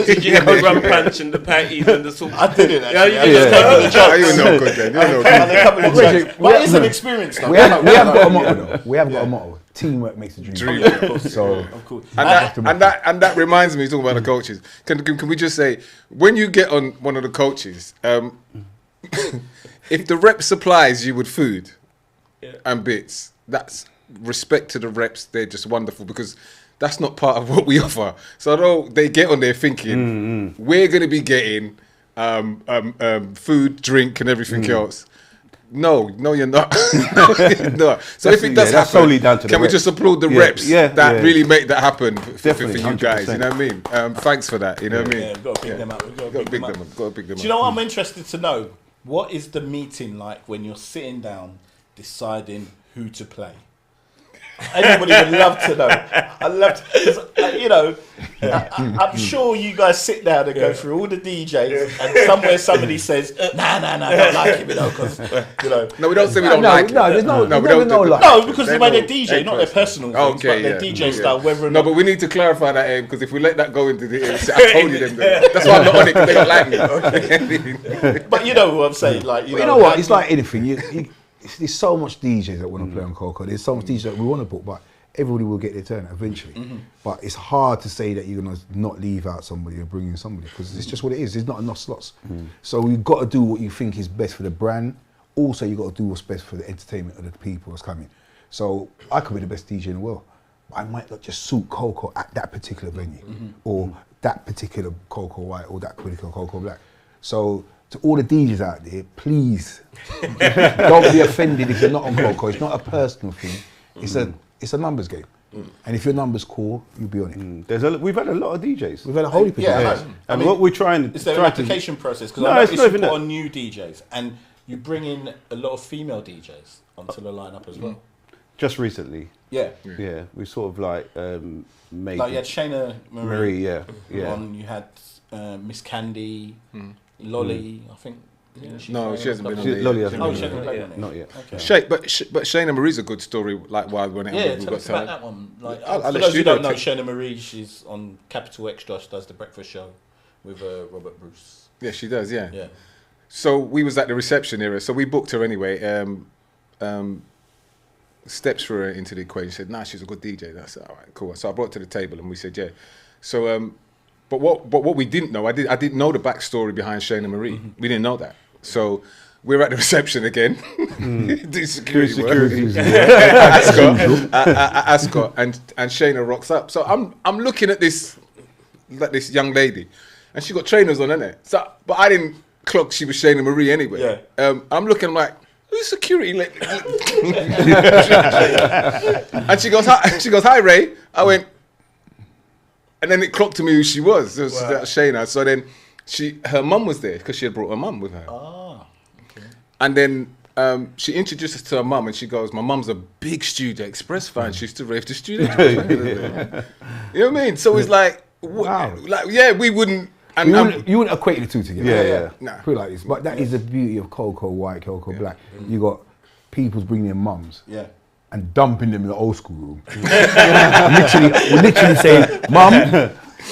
Did you have the rum punch and the patties and the salt? I didn't actually. You just couple of jokes. You're no good then. You're no good. But it's an experience though. We haven't got a motto though. We haven't got a motto. Teamwork makes the dream work. So, of course. And that reminds me, talking about the coaches. Can we just say, when you get on one of the coaches, if the rep supplies you with food and bits, that's respect to the reps. They're just wonderful, because that's not part of what we offer. So although they get on there thinking we're going to be getting food, drink, and everything else. No, you're not. No. So if it does happen, solely down to the can we reps. just applaud the reps that really make that happen for you 100%. guys? You know what I mean? Thanks for that. You know what I mean? Yeah, we've got to pick them up. Got to pick them up. Got to pick them up. Do you know what I'm interested to know? What is the meeting like when you're sitting down deciding who to play? Everybody would love to know. I love to, I'm sure you guys sit down and go through all the DJs, and somewhere somebody says, nah, I don't like him, because, No, we don't say we don't like it. No, there's no like. No, because they're their DJ, not their personal things, but their DJ style. Whether or not. No, but we need to clarify that, because if we let that go into the, I told you them. That's why I'm not on it, because they don't like me. But you know what I'm saying, like you know what? It's like anything. There's so much DJs that want to play on Coco. There's so much DJs that we want to book, but everybody will get their turn eventually. But it's hard to say that you're going to not leave out somebody or bring in somebody, because it's just what it is. There's not enough slots. So you've got to do what you think is best for the brand. Also, you've got to do what's best for the entertainment of the people that's coming. So I could be the best DJ in the world, but I might not just suit Coco at that particular venue or that particular Coco White or that particular Coco Black. So to all the DJs out there, please don't be offended if you're not on Coco. It's not a personal thing. It's a numbers game. And if your number's cool, you'll be on it. We've had a lot of DJs. We've had a whole heap of DJs. And what we're trying to... Is there an application process? Because I noticed you put on new DJs, and you bring in a lot of female DJs onto the lineup as well. Just recently. Yeah. Yeah, we sort of like made... Like you had Shayna Marie. yeah. You had Miss Candy, Lolly, I think. No, she hasn't been on there. Lolly hasn't been on there. Not yet. Okay. But Shayna Marie's a good story. Like why when it tell us about that one. Like, I'll for those who don't know, Shayna Marie, she's on Capital Extra. She does the breakfast show with Robert Bruce. Yeah, she does. Yeah. Yeah. So we was at the reception era. So we booked her anyway. steps for her into the equation. She said, nah, she's a good DJ. That's all right, cool. So I brought her to the table and we said, yeah. So, but what we didn't know, I didn't know the backstory behind Shayna Marie. We didn't know that. So we're at the reception again, do security work at Ascot, and Shayna rocks up. So I'm looking at this young lady, and she got trainers on, innit? So, but I didn't clock she was Shayna Marie anyway. Yeah. I'm looking, I'm like, who's security? And she goes, hi Ray. I went, and then it clocked to me who she was. It was Shayna. So then her mum was there because she had brought her mum with her. Ah, okay. And then she introduced us to her mum, and she goes, my mum's a big Studio Express fan. She used to rave to Studio Express. You know what I mean? So it's like, wow. We wouldn't. And you wouldn't equate the two together. Yeah. Nah. Put it like this. But that is the beauty of Coco White, Coco Black. You got people's bringing their mums. Yeah. And dumping them in the old school room. We're literally saying, Mum,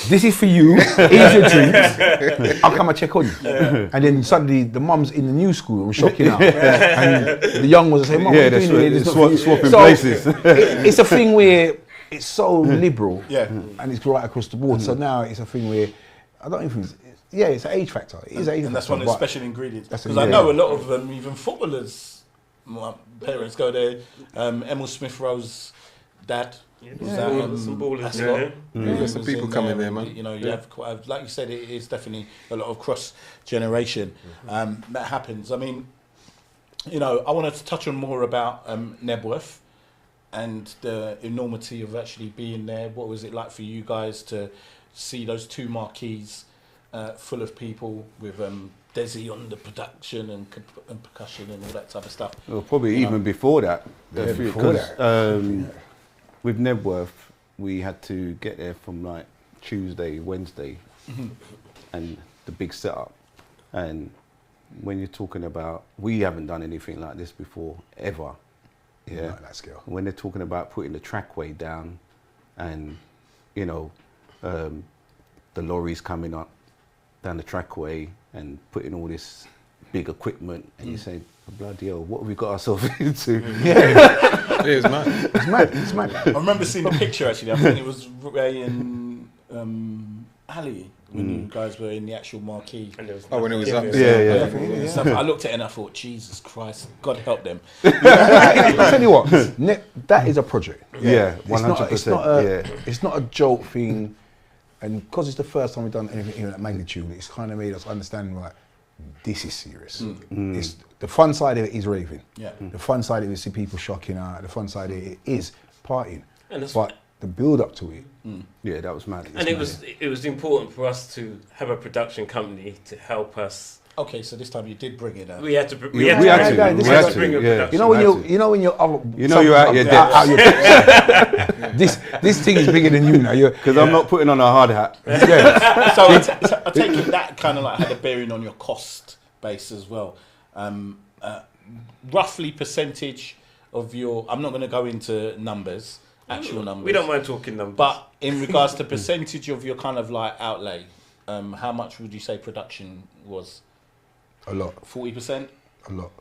this is for you. Here's your drinks. I'll come and check on you. And then suddenly the mum's in the new school room shocking out. And the young ones are saying, Mum, what are you doing here? Swapping places. It's a thing where it's so liberal. Yeah. And it's right across the board. So now it's a thing where I don't even think it's an age factor. It is an age factor. And that's one of the special ingredients. Because I know a lot of them, even footballers, my parents go there. Emil Smith Rowe's dad. Some ballers. Ascot. There's some people coming there, man. You know, you have quite, like you said, it is definitely a lot of cross generation that happens. I mean, you know, I wanted to touch on more about Knebworth and the enormity of actually being there. What was it like for you guys to see those two marquees full of people with Desi on the production and percussion and all that type of stuff? Well, probably even before that. Before that. With Knebworth, we had to get there from like Tuesday, Wednesday, and the big setup. And when you're talking about, we haven't done anything like this before, ever. Yeah. Not that scale. When they're talking about putting the trackway down and, you know, the lorries coming up down the trackway and putting all this big equipment, and you say, bloody hell, what have we got ourselves into? It's mad. It's mad. I remember seeing the picture actually. I think it was Ray and Ali when you guys were in the actual marquee. And when it was up. I looked at it and I thought, Jesus Christ, God help them. I'll tell you what, that is a project. Yeah, 100%. It's not a joke thing, and because it's the first time we've done anything of that magnitude, it's kind of made us understand, like, this is serious. It's, the fun side of it is raving. Yeah. The fun side of it is see people shocking out. The fun side of it is partying. And but the build up to it, yeah, that was mad. And it was important for us to have a production company to help us. Okay, so this time you did bring it up. We had to bring a production. You know when you're out your depth. This thing is bigger than you now. Because I'm not putting on a hard hat. Yeah. So I take it that kind of like had a bearing on your cost base as well. Roughly percentage of your, I'm not going to go into numbers, actual numbers. We don't mind talking numbers. But in regards to percentage of your kind of like outlay, how much would you say production was? A lot. 40%? A lot.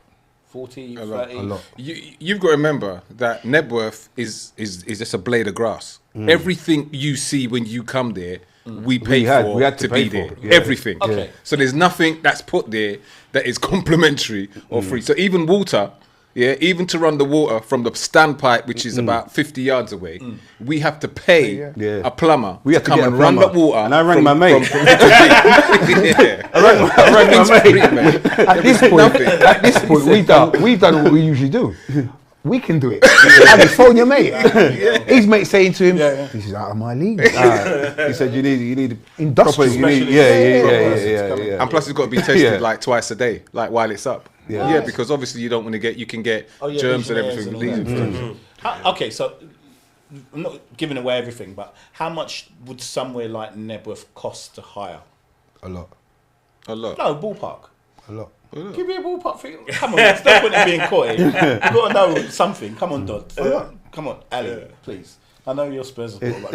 40, 30? A lot. You've got to remember that Knebworth is just a blade of grass. Everything you see when you come there, we had to be there. Yeah. Everything. Okay. So there's nothing that's put there that is complimentary or free. So even water, even to run the water from the standpipe, which is about 50 yards away, we have to pay a plumber to come and run the water. And I rang my mate. I rang my mate. At this point, we've done what we usually do. We can do it. And phone your mate. His mate saying to him, "This is out of my league." He said, "You need industrial." Yeah. And plus, it's got to be tasted like twice a day, like while it's up. Yeah, because obviously you don't want to get, you can get germs and everything. Okay, so I'm not giving away everything, but how much would somewhere like Knebworth cost to hire? A lot. No, ballpark. A lot. Give me a ballpark figure. Come on, there's no point in being coy. You've got to know something. Come on, Dodd. Come on, Ali, please. I know your Spurs supporter.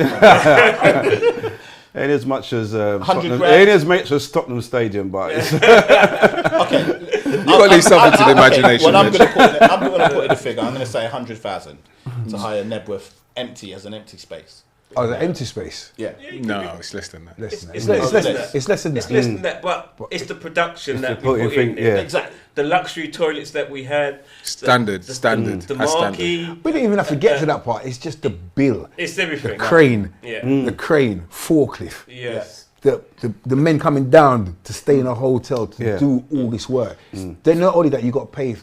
Ain't as much as $100,000. Ain't as much as Tottenham Stadium, but it's Okay. got to leave something to the imagination. Well, I'm Reg. going to put in a figure. I'm going to say 100,000 to hire Knebworth empty as an empty space. Oh, the empty space. Yeah. No, it's less than that. Less than that. It's It's less less- than that. it's less than It's that. less than that, but it's the production It's that the we put putting in. thing, yeah. Exactly. The luxury toilets that we had. Standard, the standard, The has standard. marquee. We didn't even have to get to that part. It's just the bill, It's the everything. crane, Yeah. the crane, forklift. Yes. The men coming down to stay in a hotel to Yeah. do all this work. Then not only that, you got to pay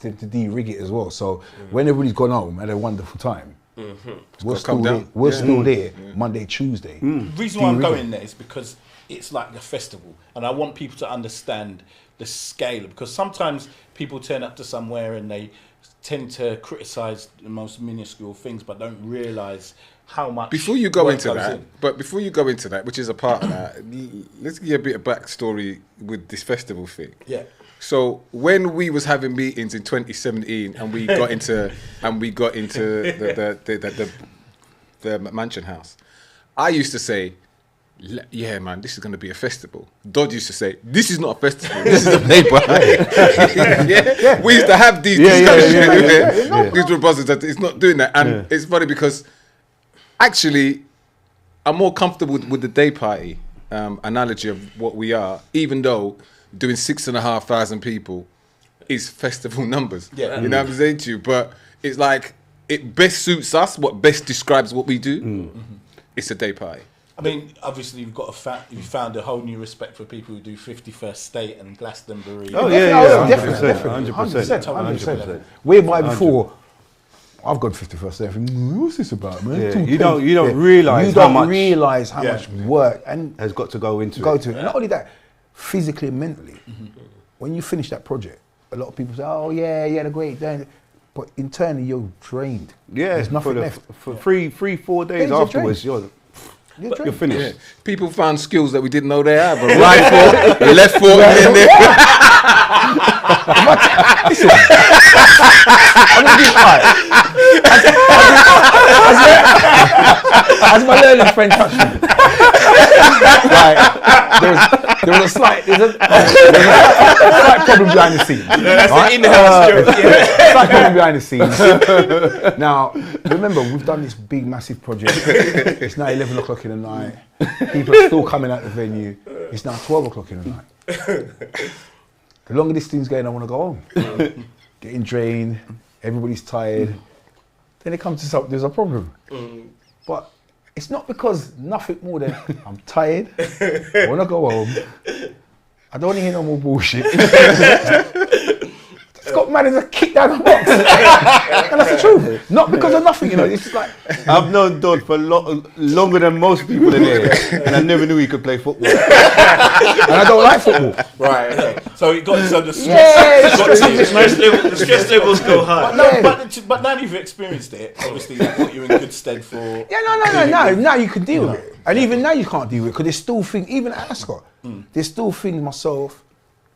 to de-rig it as well. So when everybody's gone home, had a wonderful time. We're gotta still come there. down. We're Yeah. still there Monday, Tuesday. The reason why I'm De-rigging. going there is because it's like a festival, and I want people to understand the scale. Because sometimes people turn up to somewhere and they tend to criticise the most minuscule things, but don't realise how much. Before you go work into goes that, in. before you go into that, which is a part of that, let's give you a bit of backstory with this festival thing. Yeah. So when we was having meetings in 2017 and we got into the mansion house, I used to say, yeah, man, this is going to be a festival. Dodd used to say, this is not a festival, this is a neighbour. Yeah? We used to have these discussions. These were brothers that it's not doing that. And it's funny because actually I'm more comfortable with the day party analogy of what we are, even though doing 6,500 people is festival numbers. Yeah. You know what I'm saying to you? But it's like, it best suits us, what best describes what we do. It's a day party. I mean, obviously, you found a whole new respect for people who do 51st State and Glastonbury. Oh, yeah, Definitely, 100%. 100%. Whereby before, I've gone 51st day. I think, what's this about, man? Yeah, Too you don't painful. realise You how don't much realise how much work and has got to go into go it. to it. And not only that, physically and mentally. When you finish that project, a lot of people say, "Oh yeah, you had a great day," but internally you're drained. Yeah, There's nothing left. For 4 days Days are afterwards, drained. you're drained. finished. Yeah. People found skills that we didn't know they have. A right foot, a left foot, and then there. I'm gonna give, as my learning friend touched me, like, there was a slight problem behind the scenes. That's right? the in-house joke. Slight problem behind the scenes. Now, remember, we've done this big, massive project. It's now 11 o'clock in the night. People are still coming out the venue. It's now 12 o'clock in the night. The longer this thing's going, I want to go home. Getting drained, everybody's tired. Then it comes to something, there's a problem. But it's not because nothing more than I'm tired, I want to go home, I don't want to hear no more bullshit. It's got man in a kick down the box. And that's the truth. Not because of nothing, you know. It's just like, I've known Dodd for longer than most people in here, and I never knew he could play football. and I don't like football. Right. Okay. So it got the stress. Yeah, The stress levels go high. But now you've experienced it. Obviously, that put you in good stead for. Yeah, no. Now you can deal with it. And even now you can't deal with it because there's still things, even at Ascot, there's still things myself,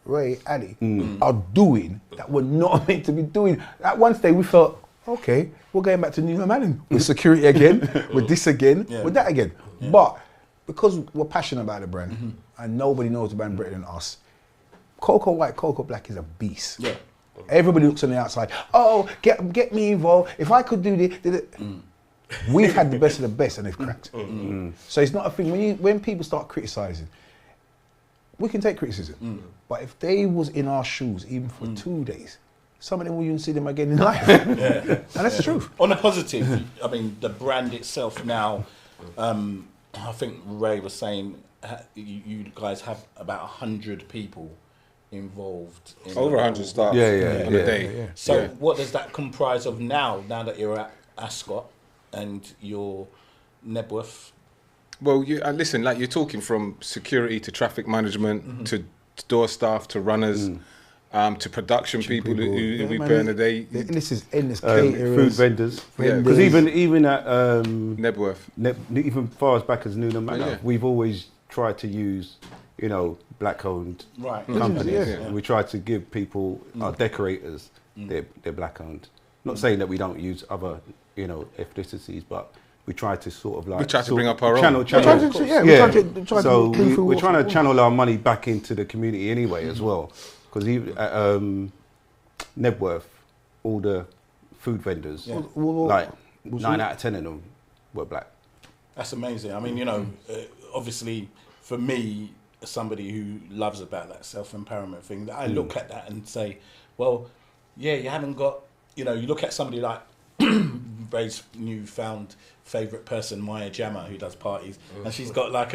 Ray, Ali are doing that we're not meant to be doing. At one stage we felt, okay, we're going back to New Normandy with security again, with this again, with that again. But because we're passionate about the brand and nobody knows the brand better than us, Coco White, Coco Black is a beast. Yeah. Everybody looks on the outside, oh, get me involved. If I could do this, we've had the best of the best and they've cracked. So it's not a thing, when people start criticising, we can take criticism. But if they was in our shoes, even for 2 days, some of them will even see them again in life. And that's the truth. On a positive, I mean, the brand itself now, I think Ray was saying, you guys have about 100 people involved. In Over 100 staff on a day. So what does that comprise of now that you're at Ascot and you're Knebworth? Well, listen, like you're talking from security to traffic management to door staff to runners to production people who we burn a day. This is endless caterers. Food vendors. Because even at Knebworth. even far as back as Newnham Manor, yeah. we've always tried to use, black-owned Right. companies. Yeah. We try to give people, our decorators, they're black-owned. Not saying that we don't use other, ethnicities, but we try to sort of like... We try to bring up our channel, own. Channel, We're trying to so clean through we're what's trying to wrong. channel our money back into the community anyway as well. Because at Knebworth, all the food vendors, like 9 out of 10 of them were black. That's amazing. I mean, you know, obviously for me, as somebody who loves about that self-empowerment thing, that I look at that and say, well, yeah, you haven't got, you know, you look at somebody like Ray's newfound favourite person, Maya Jama, who does parties, and she's got like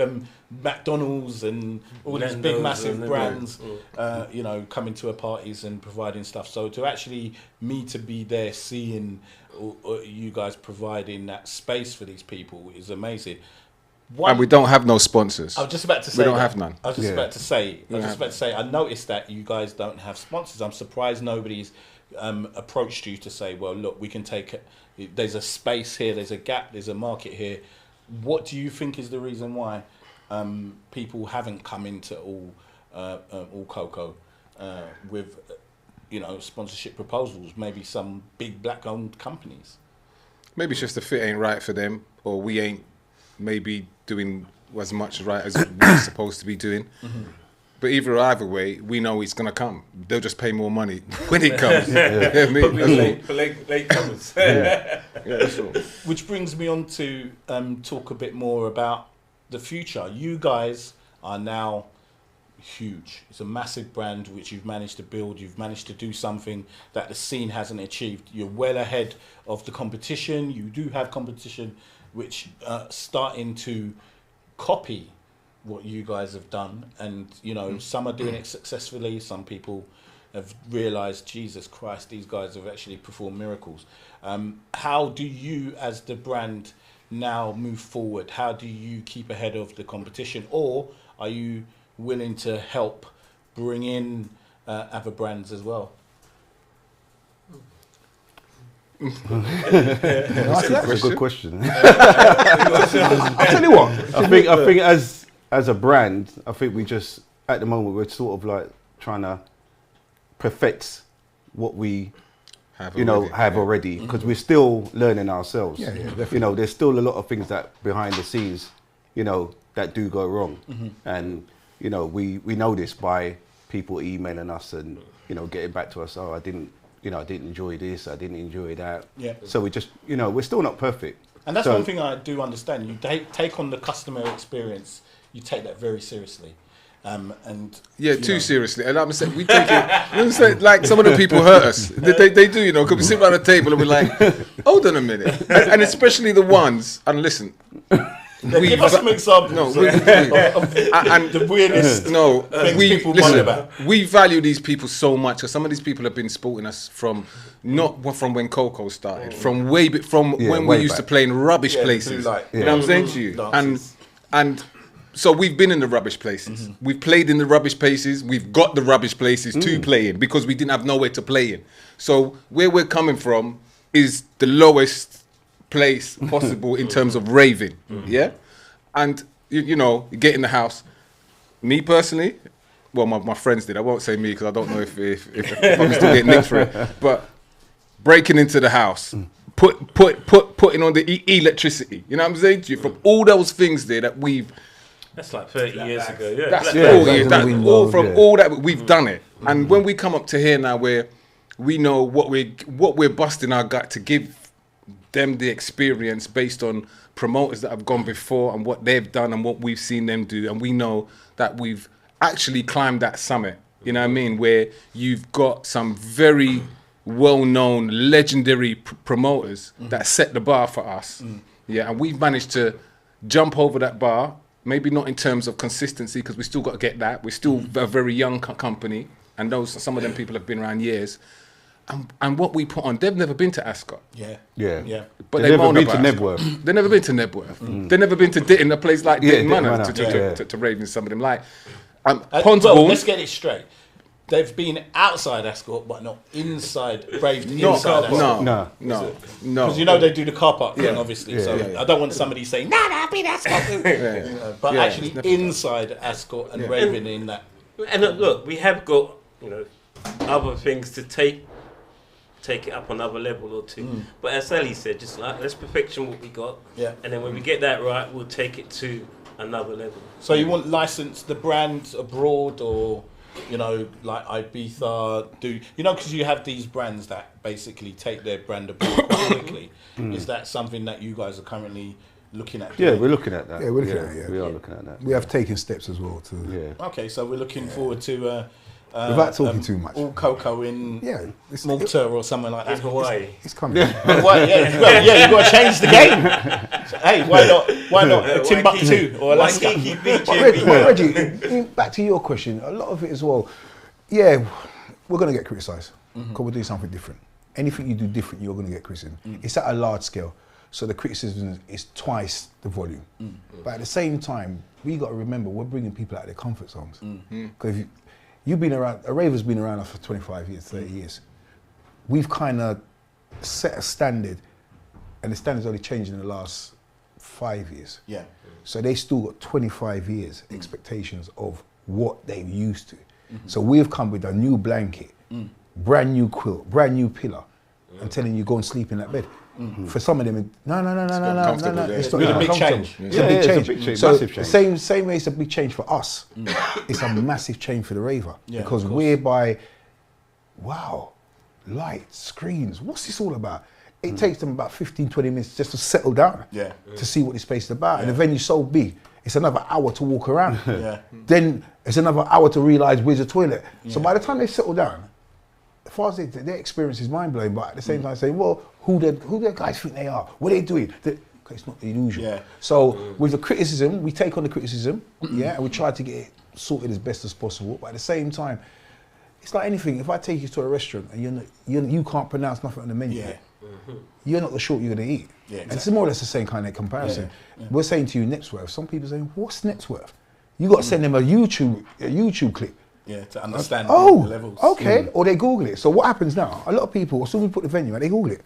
McDonald's and all these big massive brands, you know, coming to her parties and providing stuff. So to actually to be there, seeing you guys providing that space for these people is amazing. And we don't have no sponsors. I was just about to say we don't have none. I was just about to say. I noticed that you guys don't have sponsors. I'm surprised nobody's approached you to say, well, look, we can take it. There's a space here. There's a gap. There's a market here. What do you think is the reason why people haven't come into all Coco with you know, sponsorship proposals? Maybe some big black-owned companies. Maybe it's just the fit ain't right for them, or we ain't maybe doing as much right as we're supposed to be doing. But either way, we know it's gonna come. They'll just pay more money when it comes. For late comers. That's all. Which brings me on to talk a bit more about the future. You guys are now huge. It's a massive brand which you've managed to build. You've managed to do something that the scene hasn't achieved. You're well ahead of the competition. You do have competition which starting to copy what you guys have done, and you know, some are doing it successfully. Some people have realized, Jesus Christ, these guys have actually performed miracles. How do you as the brand now move forward? How do you keep ahead of the competition, or are you willing to help bring in other brands as well? That's a good question. I tell you what, I think as a brand, I think we just, at the moment, we're sort of like trying to perfect what we have already, because we're still learning ourselves. You know, there's still a lot of things that behind the scenes, you know, that do go wrong, and you know, we know this by people emailing us and, you know, getting back to us. Oh, I didn't enjoy this, I didn't enjoy that. Yeah. So we just, you know, we're still not perfect. And that's one thing I do understand. You take on the customer experience. You take that very seriously. And too seriously. And I'm saying we take it. Like some of the people hurt us. They do, you know, because we sit around the table and we're like, hold on a minute. And especially the ones, and listen. Give us some examples of the weirdest things people moan about. We value these people so much, because some of these people have been supporting us from when Coco started, from when we used to play in rubbish places. You know what I'm saying to you? And so we've been in the rubbish places. We've played in the rubbish places. We've got the rubbish places to play in, because we didn't have nowhere to play in. So where we're coming from is the lowest place possible in terms of raving. Yeah? And, you know, you get in the house. Me personally, well, my friends did. I won't say me, because I don't know if I'm still getting nicked for it. But breaking into the house, putting on the electricity. You know what I'm saying to you? From all those things there that we've... That's like 30 years ago, yeah. That's all that we've done it. And when we come up to here now, where we know what we're busting our gut to give them the experience based on promoters that have gone before and what they've done and what we've seen them do, and we know that we've actually climbed that summit. You know what I mean? Where you've got some very well-known, legendary promoters that set the bar for us. Yeah, and we've managed to jump over that bar. Maybe not in terms of consistency, because we still got to get that. We're still a very young company, and some of them people have been around years. And what we put on, they've never been to Ascot. Yeah. But they've never been to Knebworth. They've never been to Knebworth. They've never been to Ditton, a place like Ditton Manor, to raving some of them. Like, let's get it straight. They've been outside Ascot, but not inside, raved inside Ascot. No. Because you know they do the car park thing, obviously. I don't want somebody saying, no, I've been Ascot. But actually inside Ascot and raving in that. And look, we have got, you know, other things to take it up another level or two. But as Sally said, just like, let's perfection what we got. Yeah. And then when we get that right, we'll take it to another level. So you want license the brand abroad, or you know, like Ibiza do, you know, because you have these brands that basically take their brand abroad quite quickly. Is that something that you guys are currently looking at doing? Yeah, we're looking at that. Yeah, we're looking at it, yeah. We are looking at that. We have taken steps as well to. Yeah. Okay, so we're looking forward to Without talking too much. all cocoa in It's, Malta or somewhere like In that. Hawaii. it's coming. Well, yeah, you got to change the game. Hey, why not? Why not Timbuktu or Alaska? Waikiki Beach. But Reggie, back to your question, a lot of it as well, yeah, we're going to get criticised because we're doing something different. Anything you do different, you're going to get criticism. It's at a large scale, so the criticism is twice the volume. But at the same time, we got to remember we're bringing people out of their comfort zones. Because you've been around, a raver's been around us for 25 years, 30 years. We've kind of set a standard, and the standard's only changed in the last 5 years. Yeah. So they still got 25 years expectations of what they're used to. So we've come with a new blanket, brand new quilt, brand new pillow, and telling you go and sleep in that bed. For some of them, no, uncomfortable, yeah. it's It's a big uncomfortable. change. It's a big change. It's a big change, So massive change. same way it's a big change for us. It's a massive change for the raver Yeah, because of course. we're by, wow, lights, screens. What's this all about? It takes them about 15, 20 minutes just to settle down. Yeah. To see what this space is about. And the venue's so big, it's another hour to walk around. Yeah. Then it's another hour to realise where's the toilet. So by the time they settle down, as far as their experience is mind blowing, but at the same time saying, well, who the guys think they are? What are they doing? It's not the usual. Yeah. So with the criticism, we take on the criticism, yeah, and we try to get it sorted as best as possible. But at the same time, it's like anything. If I take you to a restaurant and you can't pronounce nothing on the menu, Yeah. you're not sure you're going to eat. Yeah, And it's more or less the same kind of comparison. Yeah. We're saying to you Knebworth. Some people are saying, what's Knebworth? You got to send them a YouTube clip. Yeah, to understand the Oh, levels. okay. Or they Google it. So what happens now? A lot of people, as soon as we put the venue out, they Google it.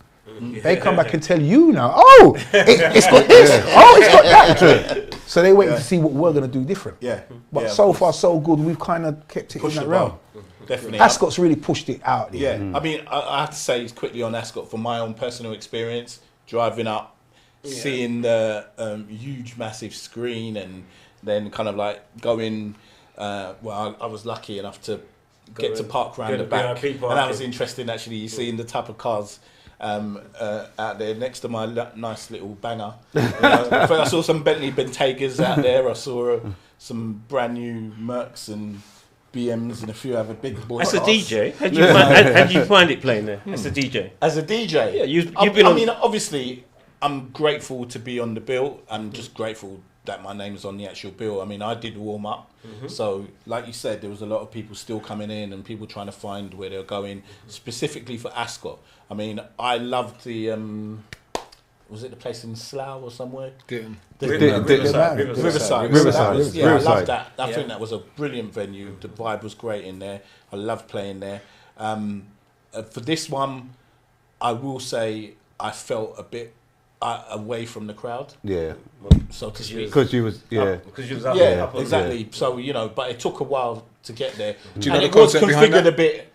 They come back and tell you now, oh, it's got this. Oh, it's got that. So they wait to see what we're going to do different. Yeah. But Yeah, so of far, course. so good. We've kind of kept it Push in that it realm. well. Definitely. Ascot's really pushed it out there. Yeah, I mean, I have to say quickly on Ascot from my own personal experience, driving up, seeing the huge, massive screen, and then kind of like going. Well, I was lucky enough to get to park round the back, VIP and that was interesting. Actually, you seeing the type of cars out there next to my nice little banger. I saw some Bentley Bentegas out there. I saw some brand new Mercs and BMs and a few other big boys. As a DJ, how do you find it playing there? As a DJ, As a DJ, yeah, you've been on. I mean, obviously, I'm grateful to be on the bill. I'm just grateful that my name's on the actual bill. I mean, I did warm up, so like you said, there was a lot of people still coming in and people trying to find where they're going, specifically for Ascot. I mean, I loved the. Was it the place in Slough or somewhere? Riverside. Riverside. Riverside. Yeah, I Riverside. loved that. I Yeah. think that was a brilliant venue. The vibe was great in there. I loved playing there. For this one, I will say I felt a bit away from the crowd, Yeah. so to speak. Because you was, yeah. Because you was up Yeah, up on exactly. So but it took a while to get there. Do you know and the it was concept behind configured that? a bit.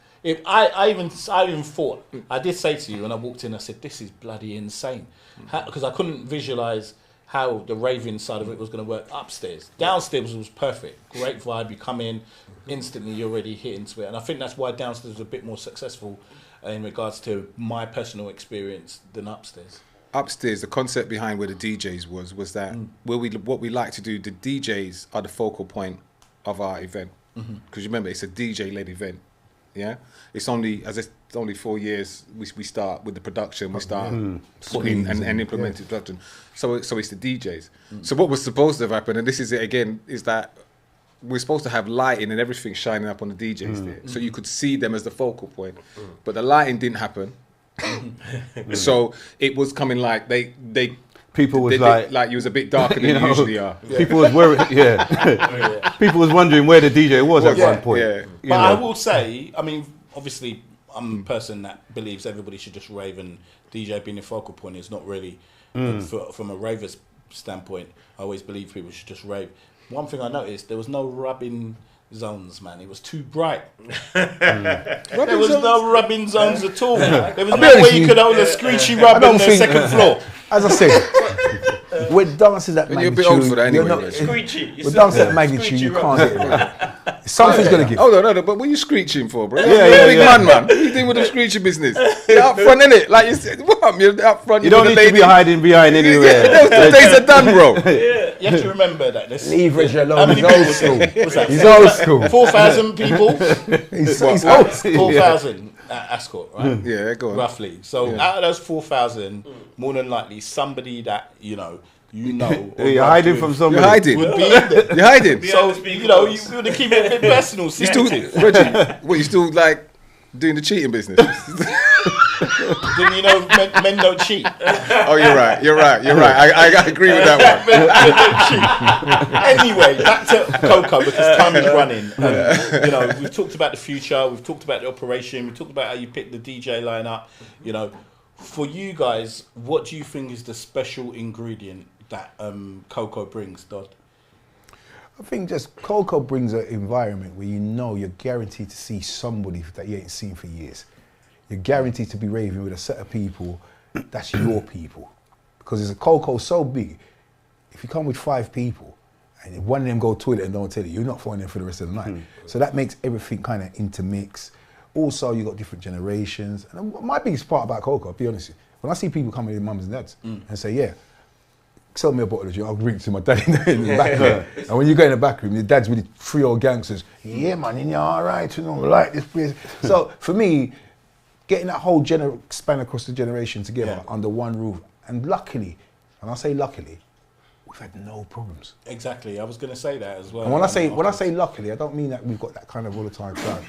I even thought, I did say to you when I walked in, I said, this is bloody insane. Because I couldn't visualise how the raving side of it was going to work upstairs. Downstairs was perfect. Great vibe. You come in, instantly you're already hitting to it. And I think that's why downstairs was a bit more successful in regards to my personal experience than upstairs. Upstairs, the concept behind where the DJs was that what we like to do, the DJs are the focal point of our event. Because remember, it's a DJ-led event. Yeah, it's only 4 years we start with the production. We start putting and implementing production. So it's the DJs. So what was supposed to have happened, and this is it again, is that we're supposed to have lighting and everything shining up on the DJs there, so you could see them as the focal point. But the lighting didn't happen. So it was coming like they People was like you was a bit darker than you usually are. People was worried, People was wondering where the DJ was at one point. Yeah. You But know. I will say, I mean, obviously, I'm a person that believes everybody should just rave, and DJ being the focal point is not really, from a raver's standpoint, I always believe people should just rave. One thing I noticed, there was no rubbing zones, man. It was too bright. There was no rubbing zones at all. There was no way you could hold a screechy rub on the second floor. As I said, with dances at And you're a magnitude, bit old for that you're anyway, not- Screechy. with dances at magnitude, you can't get it. Something's gonna give. Oh no, but what are you screeching for, bro? Yeah, You're yeah, a big yeah. man. What are you doing with the screeching business? You're up front, innit? Like you said, what? You're up front. You don't need to be hiding behind anywhere. Those days are done, bro. You have to remember that this. Leave Reggie How alone. many He's old people school. was that? He's old school. 4,000 people. He's old school. 4,000 at Ascot, right? Yeah, go on. Roughly. So out of those 4,000, more than likely somebody that you know. You're hiding from somebody. You're hiding. Would be in there. You're hiding. So you know, you want to keep it a bit personal. You still, Reggie? What you still like doing the cheating business? Then you know, men don't cheat. Oh, you're right. I agree with that one. Anyway, back to Coco because time is running. You know, we've talked about the future, we've talked about the operation, we've talked about how you pick the DJ lineup. You know, for you guys, what do you think is the special ingredient that Coco brings, Dodd? I think just Coco brings an environment where you know you're guaranteed to see somebody that you ain't seen for years. You're guaranteed to be raving with a set of people that's your people. Because it's a Coco so big, if you come with 5 people and if one of them go to toilet and don't tell you, you're not finding them for the rest of the night. So that makes everything kind of intermix. Also, you got different generations. And my biggest part about Coco, I'll be honest with you, when I see people coming with mums and dads and say, yeah, sell me a bottle of gin, I'll bring it to my dad in the back room. And when you go in the back room, your dad's with 3 old gangsters. Yeah, man, you're all right, you know, I like this place. So for me, getting that whole span across the generation together under one roof, and luckily, and I say luckily, we've had no problems. Exactly, I was going to say that as well. And when I say luckily, I don't mean that we've got that kind of volatile crowd.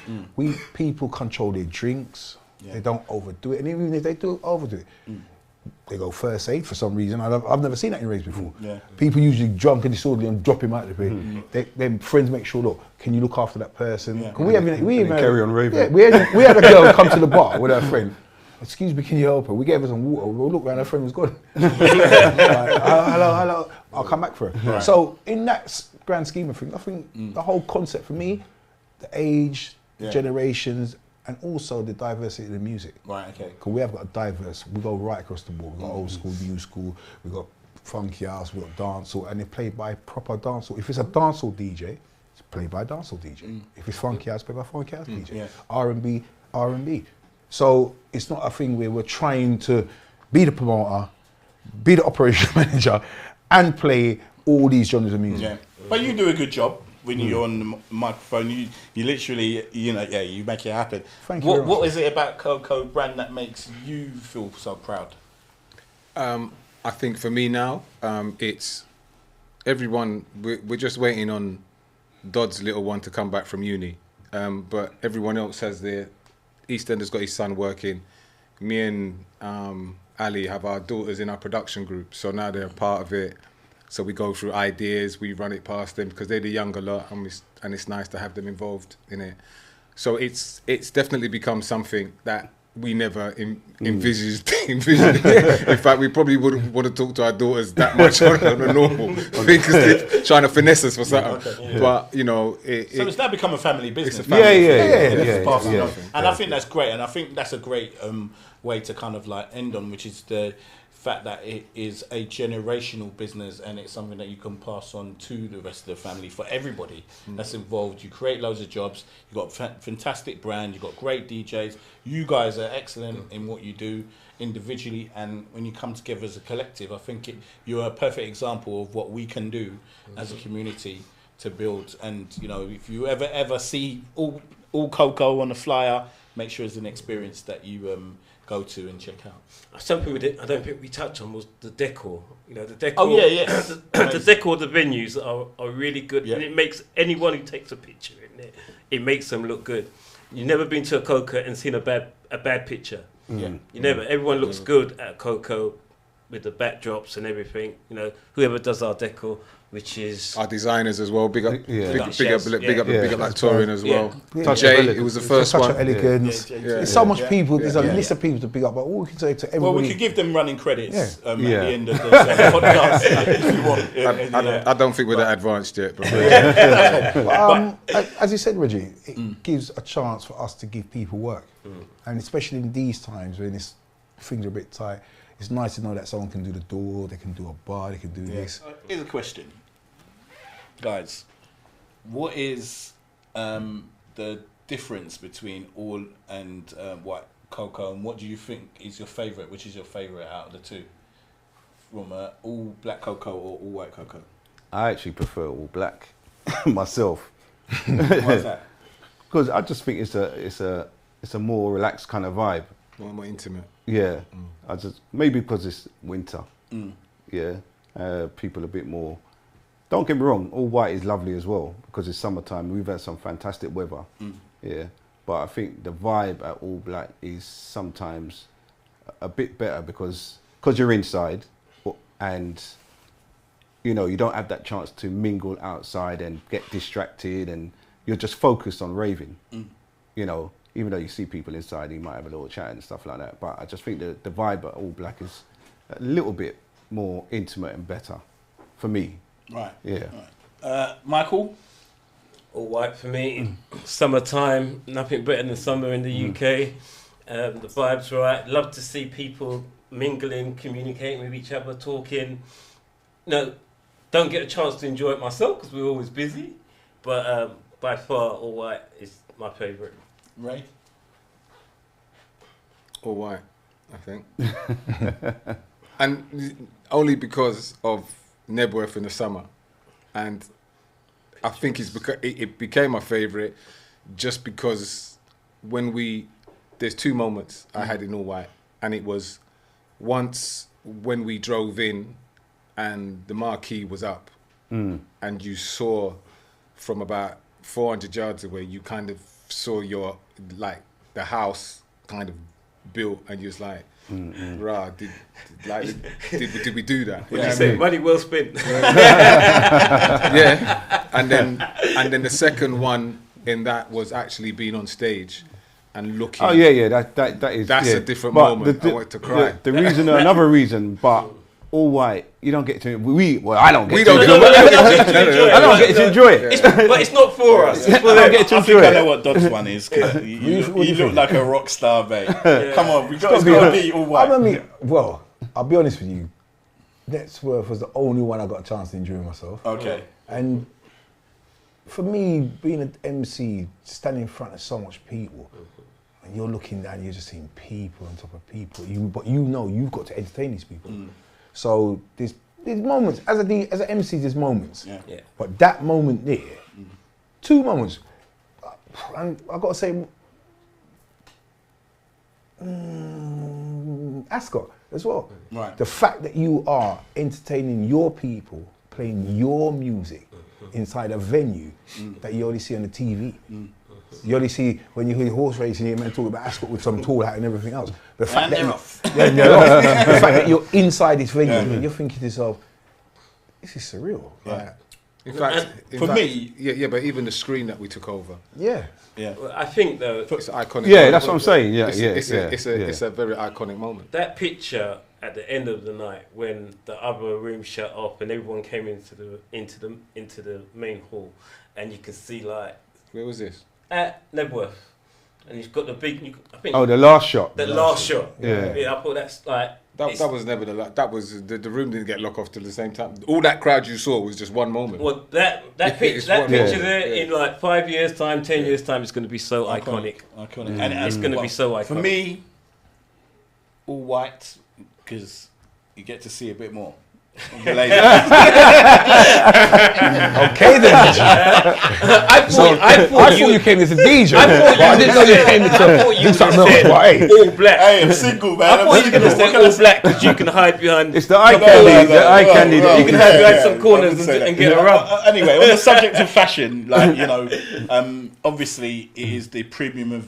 People control their drinks. They don't overdo it, and even if they do overdo it, they go first aid for some reason. I've never seen that in raves before. People usually drunk and disorderly and drop him out of the bed. Then friends make sure, look, can you look after that person? We even carry on raving. Yeah, we had a girl come to the bar with her friend. Excuse me, can you help her? We gave her some water. We looked around, her friend was gone. Like, hello, I'll come back for her. Right. So in that grand scheme of things, I think the whole concept for me, the age, the generations, and also the diversity of the music. Right, okay. Because we have got a diverse, we go right across the board. We've got old school, new school, we've got funky house, we've got dancehall, and they're played by proper dancehall. If it's a dancehall DJ, it's played by a dancehall DJ. If it's funky house, played by a funky house DJ. R&B, R&B. So it's not a thing where we're trying to be the promoter, be the operation manager, and play all these genres of music. Yeah. But you do a good job. When you're on the microphone, you literally, you know, you make it happen. Thank you very much. What is it about Coco brand that makes you feel so proud? I think for me now, it's everyone. We're just waiting on Dodd's little one to come back from uni, but everyone else has their. EastEnder's got his son working. Me and Ali have our daughters in our production group, so now they're a part of it. So we go through ideas, we run it past them because they're the younger lot, and it's nice to have them involved in it. So it's definitely become something that we never envisaged. In fact, we probably wouldn't want to talk to our daughters that much on a normal thing because they're trying to finesse us for something. Okay. But you know, so it's now become a family business. It's a family yeah. And I think that's great, and I think that's a great way to kind of like end on, which is the fact that it is a generational business and it's something that you can pass on to the rest of the family for everybody that's involved. You create loads of jobs, you've got fantastic brand, you've got great DJs, you guys are excellent in what you do individually, and when you come together as a collective, I think you're a perfect example of what we can do as a community to build. And you know, if you ever see all Coco on the flyer, make sure it's an experience that you go to and check out. Something I don't think we touched on was the decor. You know, the decor. Oh yeah. The decor of the venues are really good, and it makes anyone who takes a picture in it, it makes them look good. You've never been to a Coco and seen a bad picture. You never. Everyone looks good at Coco with the backdrops and everything. You know, whoever does our decor, which is our designers as well. Big up that touring as well. Yeah. Jay, it was the first one. Elegance. There's so much people. There's a list of people to pick up. But all we can say to everybody. Well, we could give them running credits at the end of the podcast if you want. I don't think we're that advanced yet. But as you said, Reggie, it gives a chance for us to give people work, and especially in these times when things are a bit tight. It's nice to know that someone can do the door, they can do a bar, they can do this. Here's a question. Guys, what is the difference between all and white cocoa, and what do you think is your favourite? Which is your favourite out of the two? From all black cocoa or all white cocoa? I actually prefer all black myself. Why is that? Because I just think it's a more relaxed kind of vibe. More intimate. Yeah, I just maybe because it's winter. Mm. Yeah, people a bit more. Don't get me wrong, all white is lovely as well because it's summertime. We've had some fantastic weather. Mm. Yeah, but I think the vibe at all black is sometimes a bit better because you're inside, and you know you don't have that chance to mingle outside and get distracted, and you're just focused on raving. Mm. You know, even though you see people inside, you might have a little chat and stuff like that. But I just think the vibe at all black is a little bit more intimate and better for me. Right. Yeah. Right. Michael? All white for me. Summertime, nothing better than summer in the UK. The vibe's right. Love to see people mingling, communicating with each other, talking. No, don't get a chance to enjoy it myself because we're always busy. But by far, all white is my favourite. Ray? All white, I think. And only because of Knebworth in the summer. And I think it became my favourite just because there's two moments I had in all white. And it was once when we drove in and the marquee was up and you saw from about 400 yards away, you kind of saw the house kind of built and you was like, rah, did we do that? What did you say? Money well spent. Yeah. And then the second one in that was actually being on stage and looking. Oh yeah, that is. That's yeah. a different but moment. I wanted to cry. The reason, another reason, but all white, you don't get to. I don't get. We to don't. enjoy it. enjoy it. I don't get to enjoy it. But it's not for us. It's for I don't them. get to I enjoy think I know it. what Dod's one is. 'Cause you look like a rock star, mate. Yeah. Come on, it's got to be all white. Well, I'll be honest with you. Knebworth was the only one I got a chance to enjoy myself. Okay. And for me, being an MC, standing in front of so much people, and you're looking down, you're just seeing people on top of people. But you know you've got to entertain these people. So there's moments as an MC. There's moments. Yeah. Yeah. But that moment there, two moments, and I got to say, Ascot as well. Right. The fact that you are entertaining your people, playing your music inside a venue that you only see on the TV. You only see when you hear horse racing, you man talk about Ascot with some tall hat and everything else. The fact that the fact that you're inside this venue, and you're thinking to yourself, this is surreal. Yeah. Like, In fact, me, but even the screen that we took over, yeah. yeah. Well, I think though, it's an iconic. Yeah, moment. that's what I'm saying. Yeah, It's a very iconic moment. that picture at the end of the night when the other room shut off and everyone came into the main hall, and you can see like Where was this? at Knebworth, and you've got the big. I think Oh, the last shot. the last shot. Yeah. Yeah, I thought that's like. That was never that was the room didn't get locked off till the same time. All that crowd you saw was just one moment. Well, that It's picture one there moment. in like 5 years' time, 10 years' time, it's going to be so iconic. Iconic. And it's going to be so iconic. For me, all white, because you get to see a bit more. Okay then. I thought you came as a DJ. I didn't know you came to do something else. Hey. all black. Hey, I'm single, man. I thought you were going to say all black because you can hide behind. It's the eye candy. The eye candy. You can hide behind some corners and get a rub. Anyway, on the subject of fashion, like, you know, obviously it is the premium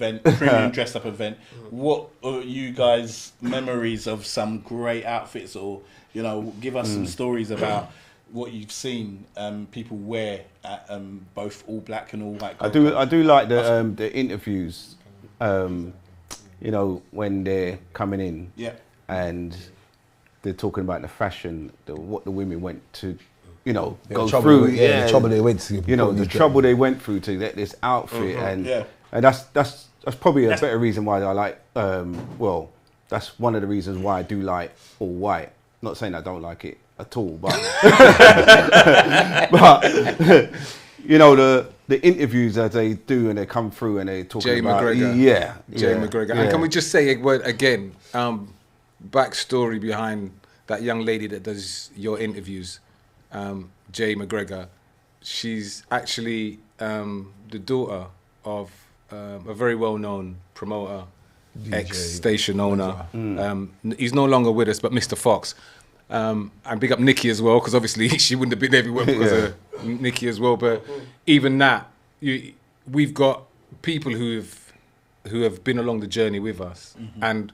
dress up event. What are you guys' memories of some great outfits, or, you know, give us some stories about what you've seen people wear at both all black and all white. I do like the interviews. You know, when they're coming in, Yeah. and they're talking about the fashion, what the women went to, you know, go trouble through. the trouble they went to. You know, the trouble they went through to get this outfit, and that's probably a better reason why I like. Well, that's one of the reasons why I do like all white. Not saying I don't like it at all, but but you know, the interviews as they do and they come through and they talk about McGregor. Jay McGregor. Yeah. And can we just say a word again? Backstory behind that young lady that does your interviews, Jay McGregor. She's actually the daughter of a very well-known promoter, DJ, ex-station owner. He's no longer with us, but Mr. Fox. And big up Nikki as well, because obviously she wouldn't have been everywhere because of Nikki as well. But even that, we've got people who have been along the journey with us, and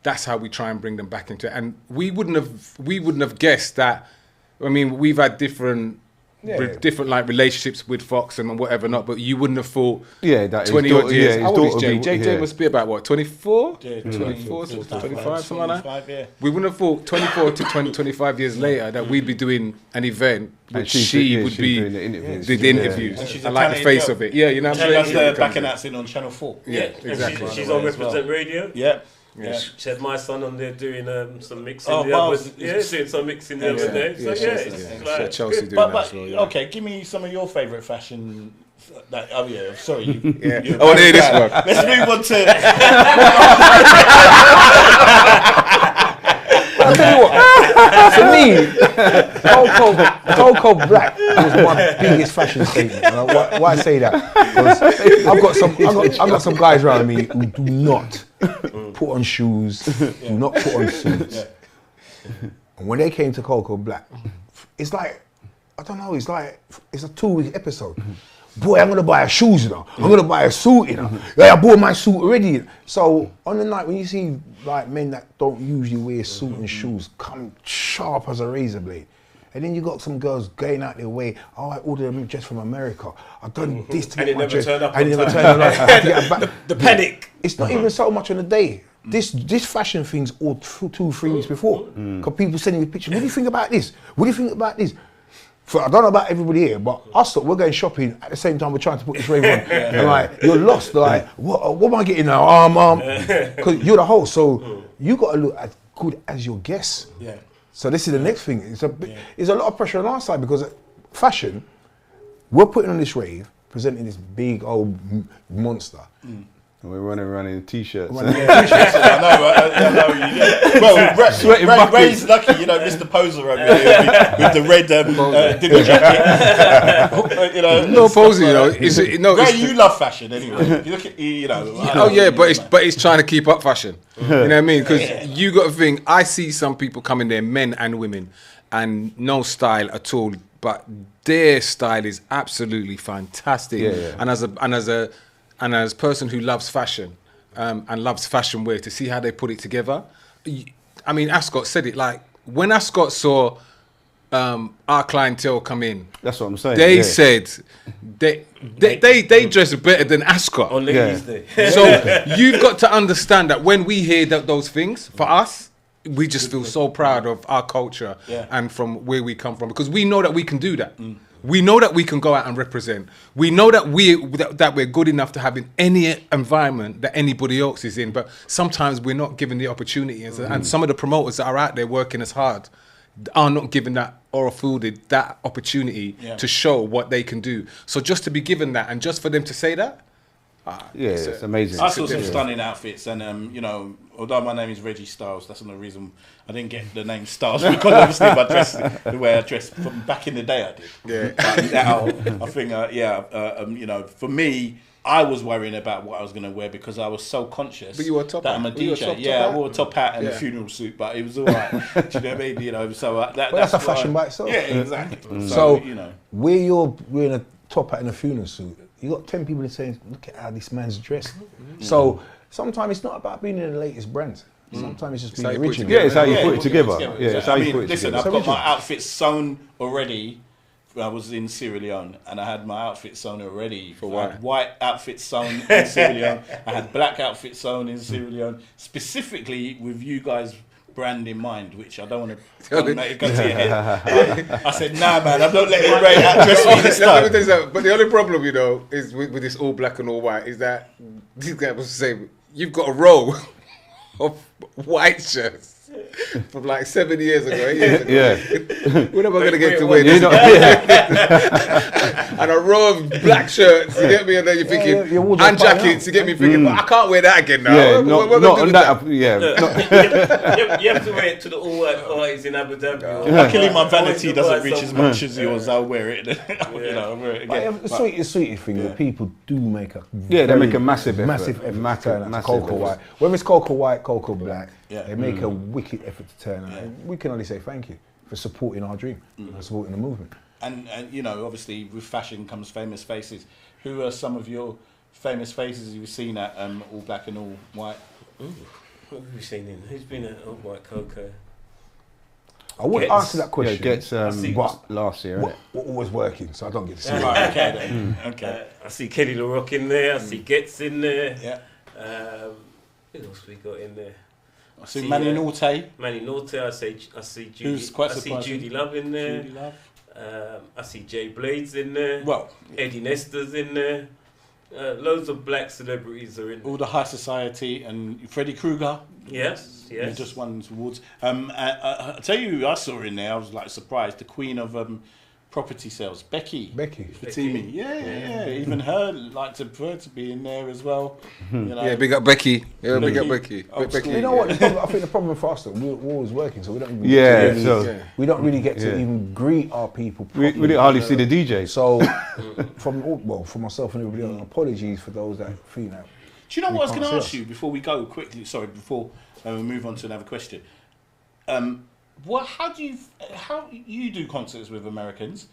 that's how we try and bring them back into it. And we wouldn't have guessed that. I mean, we've had different like relationships with Fox and whatever not, but you wouldn't have thought that 20 odd years. his How old is Jay? daughter Jay must be about what, 24? Yeah, 24, 25, something like that. Yeah. We wouldn't have thought 24 to 25 years later that we'd be doing an event which she's she doing would be the interviews. the interviews. And she's a I like the talented face girl. of it. Yeah, you know what She I'm does saying? the back announcing on Channel 4. Yeah, And exactly. She's on Represent Radio. Yeah. Yeah. She had my son on there doing some mixing Oh, the wow. other doing some mixing the other day. So she has, it's She like had Chelsea good. doing that But as well. Yeah. okay, give me some of your favourite fashion. Sorry. Yeah. you're I want to hear this one. Let's move on to. I'll tell you what, for me, Coco Black was my biggest fashion statement. And why I say that? Because I've got some guys around me who do not put on shoes, do not put on suits. And when they came to Coco Black, it's like, I don't know, it's like, it's a 2-week episode. Boy, I'm gonna buy a shoes, you know. I'm gonna buy a suit, you know. Yeah, I bought my suit already. So on the night when you see like men that don't usually wear suit and shoes come sharp as a razor blade, and then you got some girls going out their way. Oh, I ordered them just from America. I've done this to And get it my never dress. turned up And it on never time. turned up. I get back. The panic. It's not even so much on the day. This fashion thing's all 2-3 weeks before. Because people sending me pictures. What do you think about this? What do you think about this? I don't know about everybody here, but us, we're going shopping at the same time we're trying to put this rave on. And like, you're lost. Like, what am I getting now? Because you're the host, so you got to look as good as your guests. Yeah. So this is the next thing. It's a lot of pressure on our side because fashion, we're putting on this rave, presenting this big old monster. And we're running around in t-shirts. I know. Well, Ray's lucky, you know, Mr. Poser over here with the red dinner jacket. You know, No posing, you know. Ray, you love fashion anyway. You look at you know. Oh yeah, but it's trying to keep up fashion. You know what I mean? Because you got to think. I see some people coming there, men and women, and no style at all. But their style is absolutely fantastic. And as a person who loves fashion and loves fashion wear, to see how they put it together. I mean, Ascot said it. Like when Ascot saw our clientele come in, That's what I'm saying. they said they dress better than Ascot. On Ladies' Day. So you've got to understand that when we hear those things, for us, we just feel so proud of our culture and from where we come from, because we know that we can do that. We know that we can go out and represent. We know that we're good enough to have in any environment that anybody else is in, but sometimes we're not given the opportunity. And some of the promoters that are out there working as hard are not given that or afforded that opportunity to show what they can do. So just to be given that and just for them to say that, it's amazing. I saw some stunning outfits, and you know, although my name is Reggie Styles, that's not the reason I didn't get the name Styles, because obviously if I dressed the way I dressed from back in the day, I did. But now I think, you know, for me, I was worrying about what I was going to wear because I was so conscious. But you wore a top that hat. I'm a Were you a DJ. top I hat? wore a top hat and a funeral suit, but it was all right. Do you know what I mean? You know, so that's a fashion by itself. Yeah, exactly. So you know, where you're wearing a top hat and a funeral suit, you got 10 people saying, look at how this man's dressed. So sometimes it's not about being in the latest brands. Sometimes it's just being original. Yeah, it's how you put it together. Yeah, it's how I you mean, put it listen, together. I've got my outfit sewn already. I was in Sierra Leone and I had my outfit sewn already. I had white outfit sewn in Sierra Leone. I had black outfit sewn in Sierra Leone, specifically with you guys' brand in mind, which I don't want to make it go to your head. I said, nah, man, I'm not letting Ray outdress me this time. But the only problem, you know, is with this all black and all white, is that these guys will say, you've got a row of white shirts from like 7 years ago, 8 years ago. Yeah. When am I going to get to wait, win? You know, yeah. And a row of black shirts, you get me? And then you're thinking, your wardrobe and jackets, you get me thinking, I can't wear that again now. Yeah, What not am I gonna do on with that. Yeah. You have to wear it to the all-white parties in Abu Dhabi. Luckily, my Or vanity in doesn't Dubai reach as somewhere. much as yours. I'll wear it. I'll wear it again. But the sweetest thing that people do make a Yeah, they make a massive effort. massive effort to turn out to Massive Coco effort. White. Whether it's Coco White, Coco Black, Yeah. they make a wicked effort to turn out. Yeah. And we can only say thank you for supporting our dream, for supporting the movement. And you know, obviously, with fashion comes famous faces. Who are some of your famous faces you've seen at All Black and All White? What have we seen in? Who's been at all-white Coco? I would Gets- answer that Yeah, question. gets see. what last year, what, innit? what always working, so I don't get to see it. Right, okay then. Okay. I see Kelly the Rock in there. I see Gets in there. Yeah. Who else we got in there? I see Manny Norte. Manny Norte. I see Judy. Who's quite I see surprising. Judy Love in there. Judy Love. I see Jay Blades in there. Well, Eddie Nestor's in there. Loads of black celebrities are in. all the high society and Freddie Krueger. Yes, He yes. just won some awards. I tell you who I saw in there. I was like surprised. The queen of property sales, Becky. Fatimi. Yeah. Even her liked her to be in there as well. You know. Yeah, big up Becky. Yeah, big up Becky. Becky. Old Becky. school. You know what? I think the problem for us, though, we're always working, so we don't even Yeah, get to so- really, we don't really get to Yeah. even greet our people We properly. didn't hardly see the DJs. So, for myself and everybody else, apologies for those that feel that. Do you know We what I was can't going to see ask us. you before we go quickly? Sorry, before we move on to another question. How you do concerts with Americans?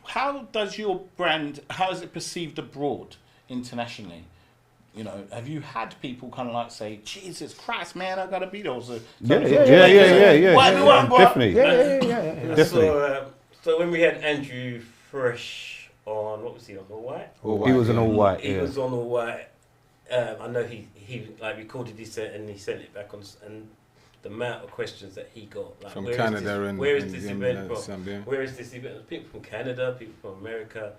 How does your brand? How is it perceived abroad, internationally? You know, have you had people kind of like say, "Jesus Christ, man, I gotta be there"? Yeah. Why do I want- Definitely. Yeah. So, so when we had Andrew Fresh on, what was he on? All White? All He white, was an yeah. all white. He Yeah. was on All White. I know he like recorded his set and he sent it back on, and the amount of questions that he got, like, From where is Canada this, and where is and this them, event from? Zambia. Where is this event? People from Canada, people from America,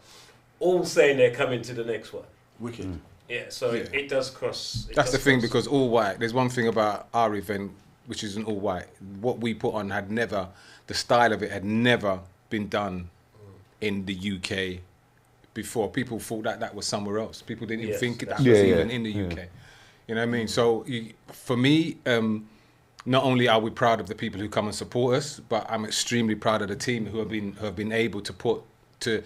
all saying they're coming to the next one. Wicked. Yeah, so Yeah. it does cross. That's the thing, because all white, there's one thing about our event, which is an all white. What we put on had never, the style of it had never been done in the UK before. People thought that was somewhere else. People didn't even Yes, think that that's was right. even Yeah, in the yeah. UK. You know what I mean? So for me, not only are we proud of the people who come and support us, but I'm extremely proud of the team who have been able to put to.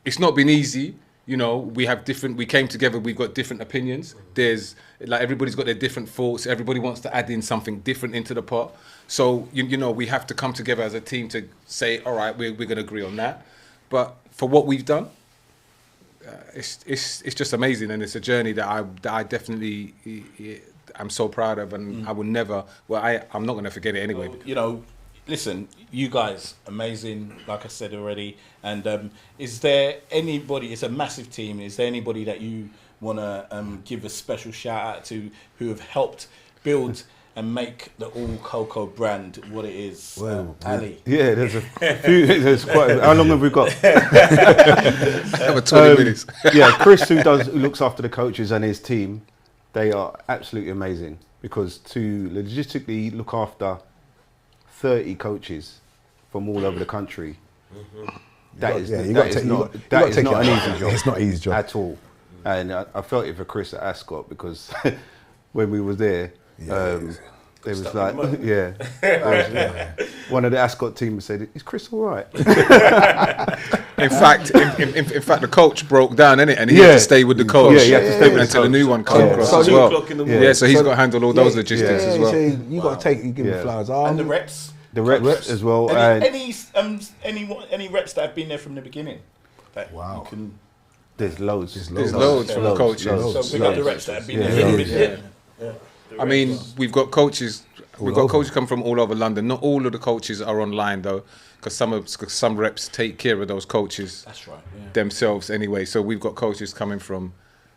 It's not been easy. You know, we came together, we've got different opinions. There's, like, everybody's got their different thoughts. Everybody wants to add in something different into the pot. So, you know, we have to come together as a team to say, all right, we're going to agree on that. But for what we've done, it's just amazing. And it's a journey that I definitely, I'm so proud of, and I will never, I'm not going to forget it anyway. You know, listen, you guys, amazing, like I said already. And is there anybody, it's a massive team, is there anybody that you want to give a special shout out to who have helped build and make the All Coco brand what it is? Well, Ali. Yeah, there's a few. There's quite. How long have we got? Over 20 minutes. Yeah, Chris, who looks after the coaches and his team, they are absolutely amazing, because to logistically look after 30 coaches from all over the country, that is not an easy job. It's not an easy job at all. And I felt it for Chris at Ascot, because when we was there, there was stuck in the like, mud. one of the Ascot team said, "Is Chris all right?" In fact, in fact, the coach broke down, innit? And he had to stay with the coach. Yeah, he had to stay with the until the new one comes Yeah. across So as 2 well. o'clock in the Yeah, morning. so he's got to handle all those logistics as well. So you got to give him flowers. And the reps. The reps as well. Any reps that have been there from the beginning? That Wow. you can, There's loads. There's loads from the coaches. so we got the reps that have been there Yeah. from the beginning. I mean, we've got coaches. We've got coaches come from all over London. Not all of the coaches are online though, because some reps take care of those coaches That's right. Yeah. themselves anyway. So we've got coaches coming from,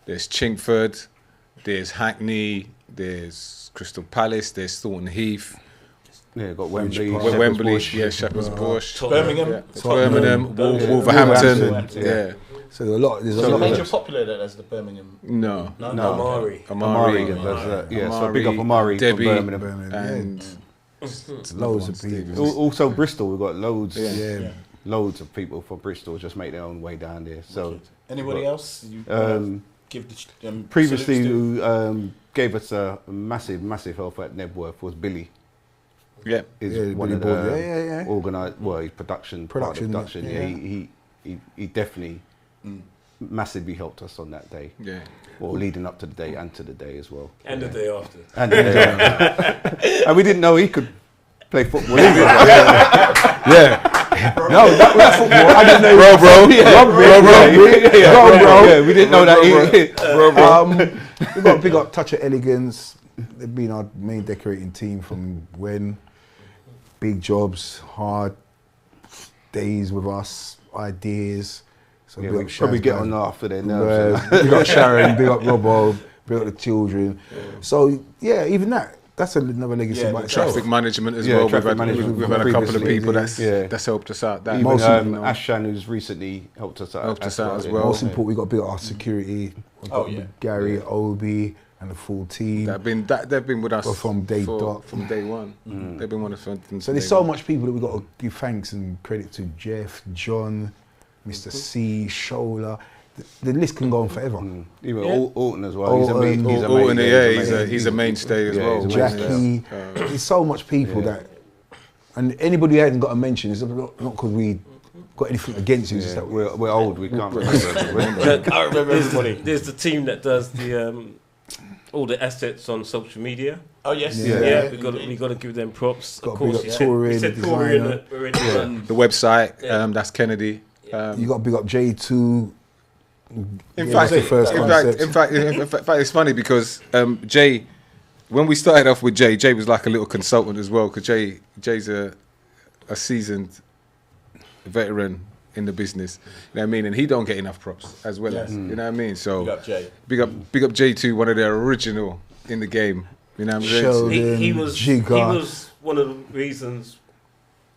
there's Chingford, there's Hackney, there's Crystal Palace, there's Thornton Heath, Yeah, got Wembley, Wembley, Shepherd's Shepherd's Bush, Birmingham. Birmingham, Wolverhampton. Yeah. So there's a lot. So of major reps. popular that as the Birmingham. No. Amari. Amari. So big up Amari Debbie, from Birmingham. Birmingham, and It's Loads another of one, people. Steve. Also Bristol, we've got loads, Yeah. loads of people from Bristol just make their own way down there. So Anybody else? You give the previously, salutes to? who gave us a massive help at Knebworth was Billy. Yeah. Is Yeah, one Billy of the Boy. Yeah. organised. Well, his production. Production, Yeah, he definitely massively helped us on that day. Yeah. Or leading up to the day and to the day as well. And the day after. And, and we didn't know he could play football. Yeah. No, that football. I didn't know. Bro. Yeah, we didn't know that. We got a big up Touch of Elegance. They've been our main decorating team from when. Big jobs, hard days with us, ideas. So Yeah, big we up probably Shaz, get man. on after their nerves. Big up Sharon, big up Robbo, big up the children. So yeah, even that's another legacy Yeah, by the itself. Traffic management as Yeah, well. traffic management We've had a couple of previously, people yeah. that's helped us out. That Even Most Ashan, who's recently helped us out. Helped us out as yeah. well. Most important, we got to build our security. We've got Gary, Obi, and the full team. they've been with us Well, from day dot. from day one. They've been one of us. So there's so much people that we've got to give thanks and credit to. Jeff, John, Mr. C, Shola. The list can go on forever. Even Alton as well. Alton, He's a mainstay as well. he's a Jackie, there's so much people that, and anybody who hasn't got a mention, it's not because we got anything against you, it's just that We're old, we can't remember. I remember everybody. There's the team that does the all the assets on social media. Oh yes. Yeah. We got to give them props. Got Of to big course, up Touring, we said the Touring designer. already. The website, that's Kennedy. You got to big up J2. In fact, it's funny because Jay, when we started off with Jay was like a little consultant as well, because Jay's a seasoned veteran in the business. You know what I mean? And he don't get enough props as well as, you know what I mean? So Big up Jay. big up J2, one of the original in the game. You know what I'm saying? Sheldon, he was Jigga. one of the reasons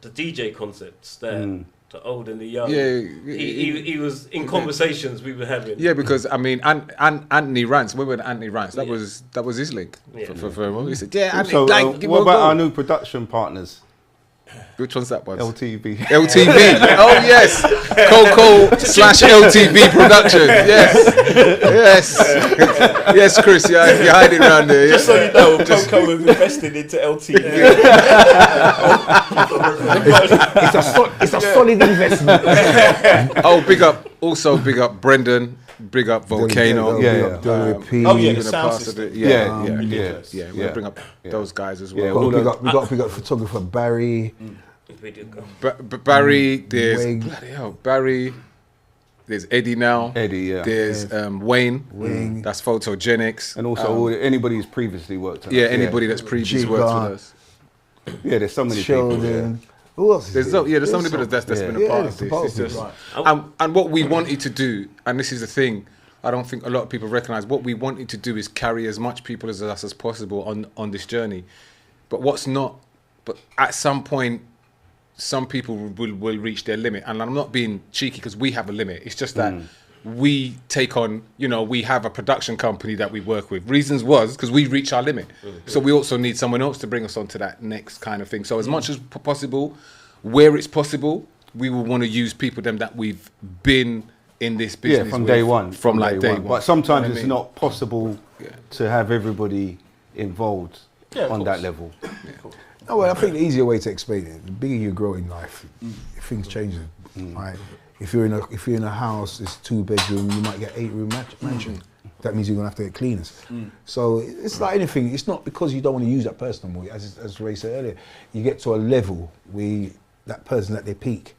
the DJ concepts that the old and the young. Yeah, he was in conversations we were having. Yeah, because I mean, Anthony Rance. When we were Anthony Rance, that was his link. Yeah. For he said, yeah, So, Anthony, give what him a about go. our new production partners? Which one's that one? LTV. LTV. Oh yes, Coco/LTV production. Yes, Chris. You're hiding around there. Just so you know, Coco have invested into LTV. It's a solid investment. Oh, big up Brendan. Big up Volcano. Oh yeah, the Gonna sound pass system. it. Yeah. ridiculous. We'll bring up those guys as well. Yeah, We got big up photographer Barry. We did go. Barry, there's Wayne. bloody hell, Barry. There's Eddie now. Eddie, yeah. There's Wayne. That's Photogenics. And also anybody who's previously worked on anybody that's previously worked with us. Yeah, there's so many Sheldon. people. Who else? There's so many people that's been a part of this. It's just, and what we wanted to do, and this is the thing, I don't think a lot of people recognise. What we wanted to do is carry as much people as us as possible on this journey. But at some point, some people will reach their limit. And I'm not being cheeky because we have a limit. It's just that we take on, we have a production company that we work with. Reasons was because we reach our limit. So we also need someone else to bring us on to that next kind of thing. So as much as possible, where it's possible, we will want to use people that we've been in this business From with, day one. From like day one. But sometimes You know what I it's mean? not possible to have everybody involved on that level. Oh, well, I think the easier way to explain it, the bigger you grow in life, things change. Right? If you're in a house, it's 2-bedroom, you might get 8-room mansion. That means you're gonna have to get cleaners. So it's like anything. It's not because you don't want to use that person more. As Ray said earlier, you get to a level where that person's at their peak.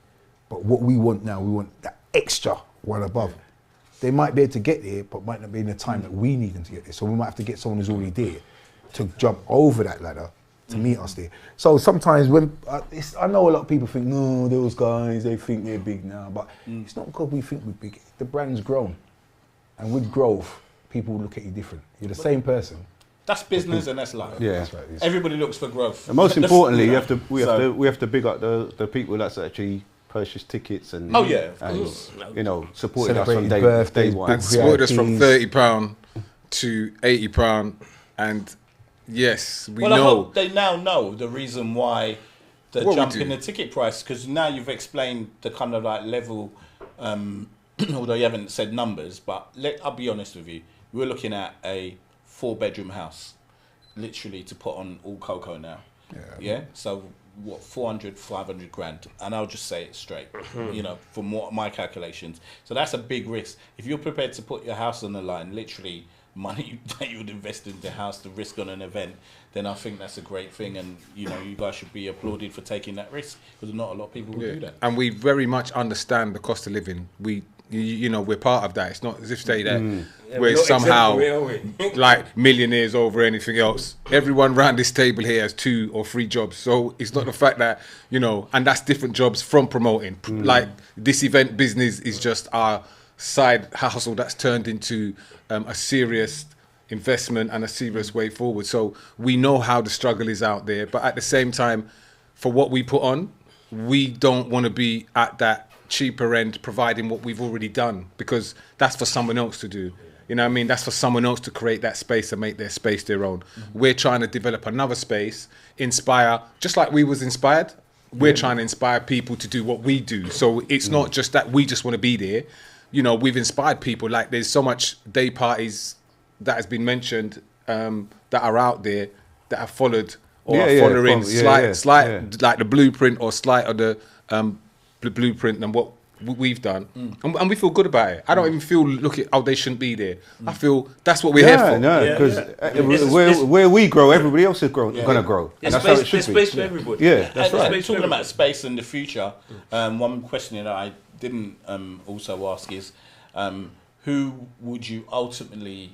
But what we want now, we want that extra one above. They might be able to get there, but might not be in the time that we need them to get there. So we might have to get someone who's already there to jump over that ladder to meet us there. So sometimes when I know a lot of people think, no, those guys, they think they're big now, but it's not because we think we're big. The brand's grown, and with growth, people look at you different. You're the same person. That's business and that's life. Yeah. That's right. Everybody looks for growth. And most importantly, we have to big up the people that's actually purchased tickets and supported us from day one. And supported us from £30 to £80, and Yes, we Well, I know. hope they now know the reason why the What we jump do. in the ticket price, because now you've explained the kind of like level, although you haven't said numbers, but I'll be honest with you, we're looking at a 4-bedroom house, literally, to put on all Coco now. Yeah. So what, 400, 500 grand, and I'll just say it straight, from what my calculations. So that's a big risk. If you're prepared to put your house on the line, literally money that you would invest in the house to risk on an event, then I think that's a great thing, and you guys should be applauded for taking that risk, because not a lot of people will do that. And we very much understand the cost of living. We're part of that. It's not as if say that we're not somehow exempt from it, are we? like millionaires over anything else. Everyone around this table here has 2 or 3 jobs. So it's not the fact that, and that's different jobs from promoting. Like this event business is just our side hustle that's turned into a serious investment and a serious way forward. So we know how the struggle is out there, but at the same time, for what we put on, we don't want to be at that cheaper end providing what we've already done, because that's for someone else to do. You know what I mean? That's for someone else to create that space and make their space their own. We're trying to develop another space, inspire, just like we was inspired. We're trying to inspire people to do what we do. So it's not just that we just want to be there. We've inspired people. Like there's so much day parties that has been mentioned that are out there that have followed or are following slight like the blueprint or slight of the blueprint and what we've done, and we feel good about it. I don't even feel they shouldn't be there. I feel that's what we're here for. No, because where we grow, everybody else is going to grow. And that's how it should There's be. space for everybody. Yeah, that's right. Talking about space in the future, one question that I didn't also ask is, who would you ultimately,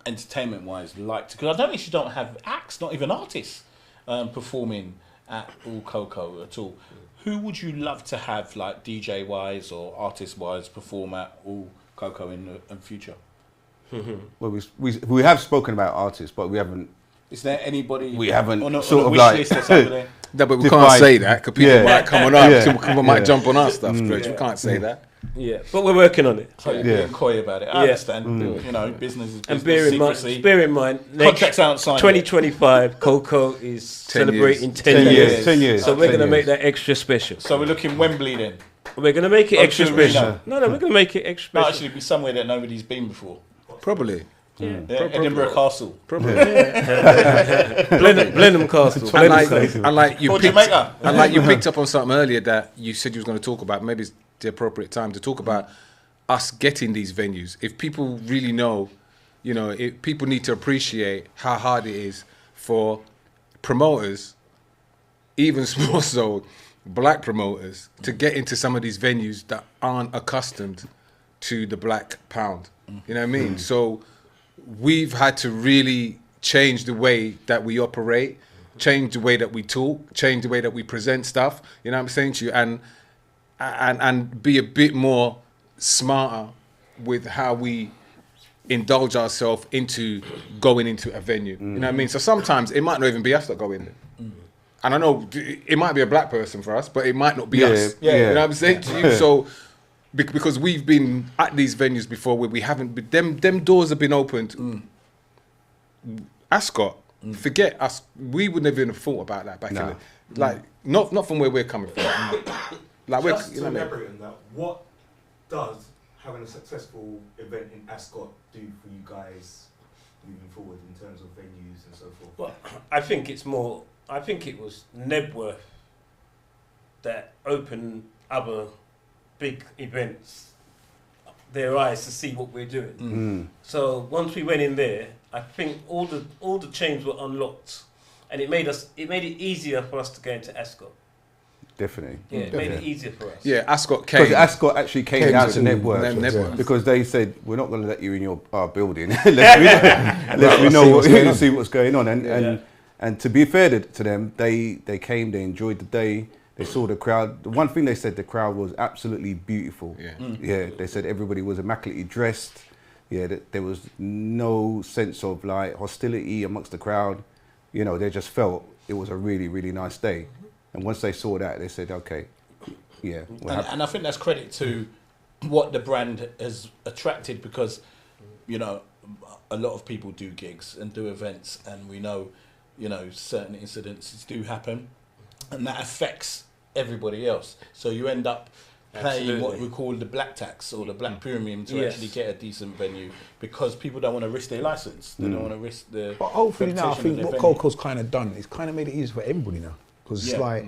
entertainment-wise, like to? Because I notice you don't have acts, not even artists, performing at all Coco at all. Who would you love to have, like DJ-wise or artist-wise, perform at all Coco in the future? Well, we have spoken about artists, but we haven't. Is there anybody We haven't on a sort of wish like. list or something? No, but we Define- can't say that because people might come on us. Yeah. People might jump on our stuff. Stretch. We can't say that. Yeah, but we're working on it. So you're being coy about it. I understand. Business is business. And Secrecy. bear in mind, Contracts aren't signed. 2025, Coco is 10 celebrating 10 10 years. years. 10 years. So we're 10 going to make years. that extra special. So we're looking Wembley then. We're going to make it extra to Arena. special. No, we're going to make it extra Might special. actually be somewhere that nobody's been before. Probably. Yeah, Edinburgh Castle. Probably. Blenheim Castle. And like you Or picked, Jamaica. and like you picked up on something earlier that you said you was going to talk about. Maybe it's the appropriate time to talk about us getting these venues. If people really know, people need to appreciate how hard it is for promoters, even more so black promoters, to get into some of these venues that aren't accustomed to the black pound. You know what I mean? So we've had to really change the way that we operate, change the way that we talk, change the way that we present stuff. You know what I'm saying to you? And be a bit more smarter with how we indulge ourselves into going into a venue. You know what I mean? So sometimes it might not even be us that go in there. And I know it might be a black person for us, but it might not be us. Yeah. You know what I'm saying to you? So because we've been at these venues before where we haven't been, them doors have been opened. Ascot, forget us. We would never even have thought about that back in the, like not from where we're coming from. Like Just we're, to you know what I mean? elaborate on that, what does having a successful event in Ascot do for you guys moving forward in terms of venues and so forth? Well, I think it was Knebworth that opened other big events their eyes to see what we're doing. So once we went in there, I think all the chains were unlocked, and it made it easier for us to go into Ascot. Definitely. Yeah, it made it easier for us. Yeah, Ascot came. Because Ascot actually came down to Knebworth. Knebworth. Because they said, we're not going to let you in our building unless we know see what's going on. And to be fair to them, they came, they enjoyed the day, they saw the crowd. The one thing they said, the crowd was absolutely beautiful. Yeah, they said everybody was immaculately dressed. Yeah, that there was no sense of like hostility amongst the crowd. They just felt it was a really, really nice day. And once they saw that, they said, okay, yeah. And I think that's credit to what the brand has attracted, because, a lot of people do gigs and do events, and we know, you know, certain incidences do happen, and that affects everybody else. So you end up paying what we call the black tax or the black premium to actually get a decent venue, because people don't want to risk their license. They don't want to risk the. But hopefully now, I think what venue. Coco's kind of done, it's kind of made it easy for everybody now, because it's like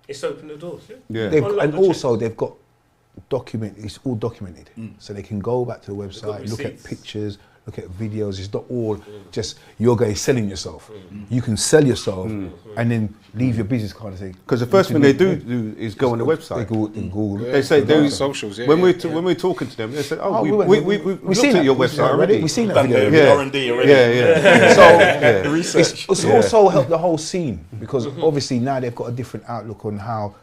It's opened the doors. and also they've got it's all documented, so they can go back to the website, look at pictures, look at videos. It's not all just you're going selling yourself. You can sell yourself and then leave your business card and say. Because the first thing they do is go on the website. They Google. They say socials. When we're talking to them, they said, "Oh, we looked seen at your that. website already. We've seen that video. Yeah. R&D already. Yeah. So The research. it's also helped the whole scene, because obviously now they've got a different outlook on how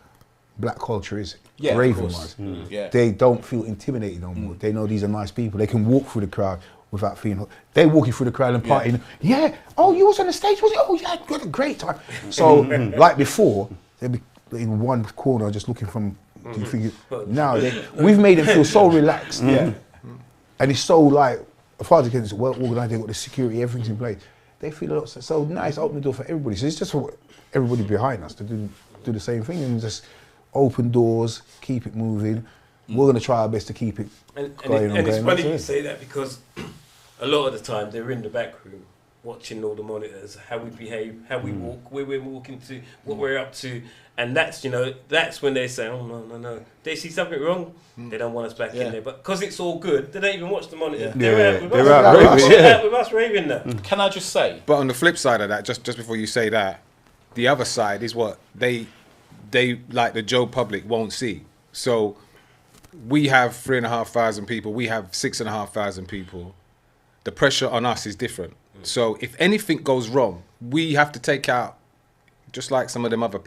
black culture is. Yeah, Raven of was. course. Yeah. They don't feel intimidated no more. They know these are nice people. They can walk through the crowd without feeling. They walking through the crowd and partying. Yeah. Oh, you was on the stage, was it? Oh, yeah, you had a great time. So, like before, they'd be in one corner just looking from. Now we've made them feel so relaxed. Yeah. And it's so like, as far as it's well organised, they've got the security, everything's in place. They feel a lot so nice, open the door for everybody. So it's just for everybody behind us to do the same thing and just open doors, keep it moving. We're going to try our best to keep it going. And it's funny you say that, because a lot of the time they're in the back room watching all the monitors, how we behave, how we walk, where we're walking to, what we're up to. And that's, you know, that's when they say, oh, no. They see something wrong, they don't want us back in there. But because it's all good, they don't even watch the monitor. They're out with us raving now. Can I just say? But on the flip side of that, just before you say that, the other side is what they like the Joe public won't see. So we have 3,500 people, we have 6,500 people. The pressure on us is different. So if anything goes wrong, we have to take out, just like some of them other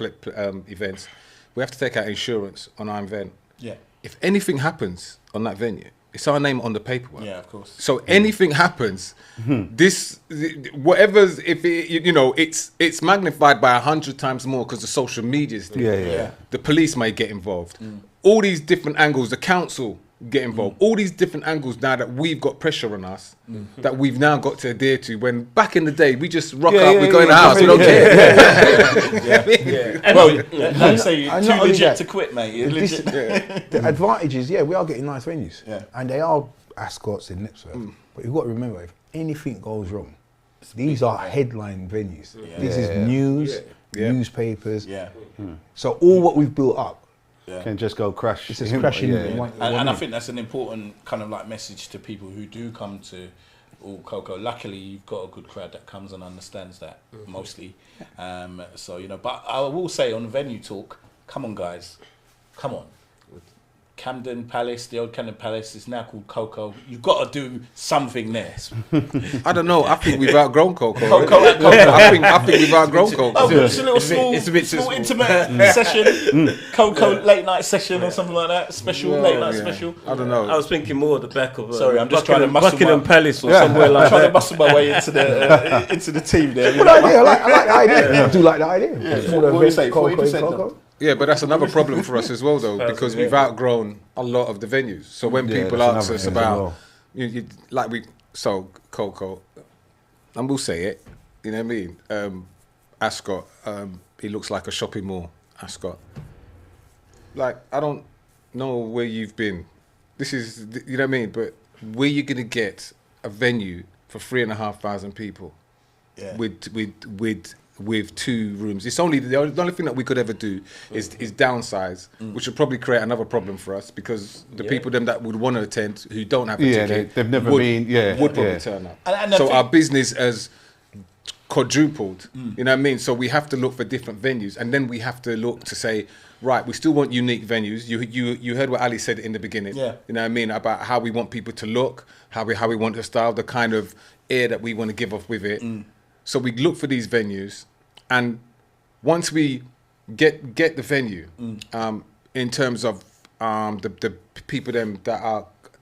events, we have to take out insurance on our event. Yeah. If anything happens on that venue, it's our name on the paperwork. Yeah, of course. So anything happens, whatever's, if it, you know, it's magnified by 100 times more because the social media's there. Yeah. The police may get involved. All these different angles, the council get involved. All these different angles now that we've got pressure on us, that we've now got to adhere to. When back in the day, we just rock up, we go in the house, we don't care. Well, like say you're too legit to quit, mate. The advantage is, we are getting nice venues. Yeah. And they are Ascots in Knebworth. But you've got to remember, if anything goes wrong, these are headline venues. This is news, newspapers. So all what we've built up can just go crash. It's just crashing. And I think that's an important kind of like message to people who do come to Coco. Luckily, you've got a good crowd that comes and understands that mostly. So, you know, but I will say on venue talk, come on, guys, come on. Camden Palace, the old Camden Palace is now called Coco. You've got to do something there. I don't know. I think we've outgrown Coco. Coco. I think we've outgrown Coco. Oh, it's a little small intimate session. Coco late night session or something like that. Special late night special. I don't know. I was thinking more at the back of Sorry, I'm just trying to muscle Buckingham Palace or somewhere like I'm trying that. to muscle my way into the team there. Good idea. I like the idea. I do like the idea. What do you say? 40%? Yeah, but that's another problem for us as well, though, because we've outgrown a lot of the venues. So when people ask us about, Coco, and we'll say it, you know what I mean? Ascot, it looks like a shopping mall, Ascot. Like, I don't know where you've been. This is, you know what I mean? But where you're going to get a venue for 3,500 people with 2 rooms. It's only the only thing that we could ever do is downsize, which would probably create another problem for us, because the people that would want to attend who don't have a ticket, they've never would probably turn up. And so our business has quadrupled. You know what I mean? So we have to look for different venues, and then we have to look to say, right, we still want unique venues. You heard what Ali said in the beginning. Yeah. You know what I mean, about how we want people to look, how we want to style, the kind of air that we want to give off with it. So we look for these venues, and once we get the venue, in terms of the people that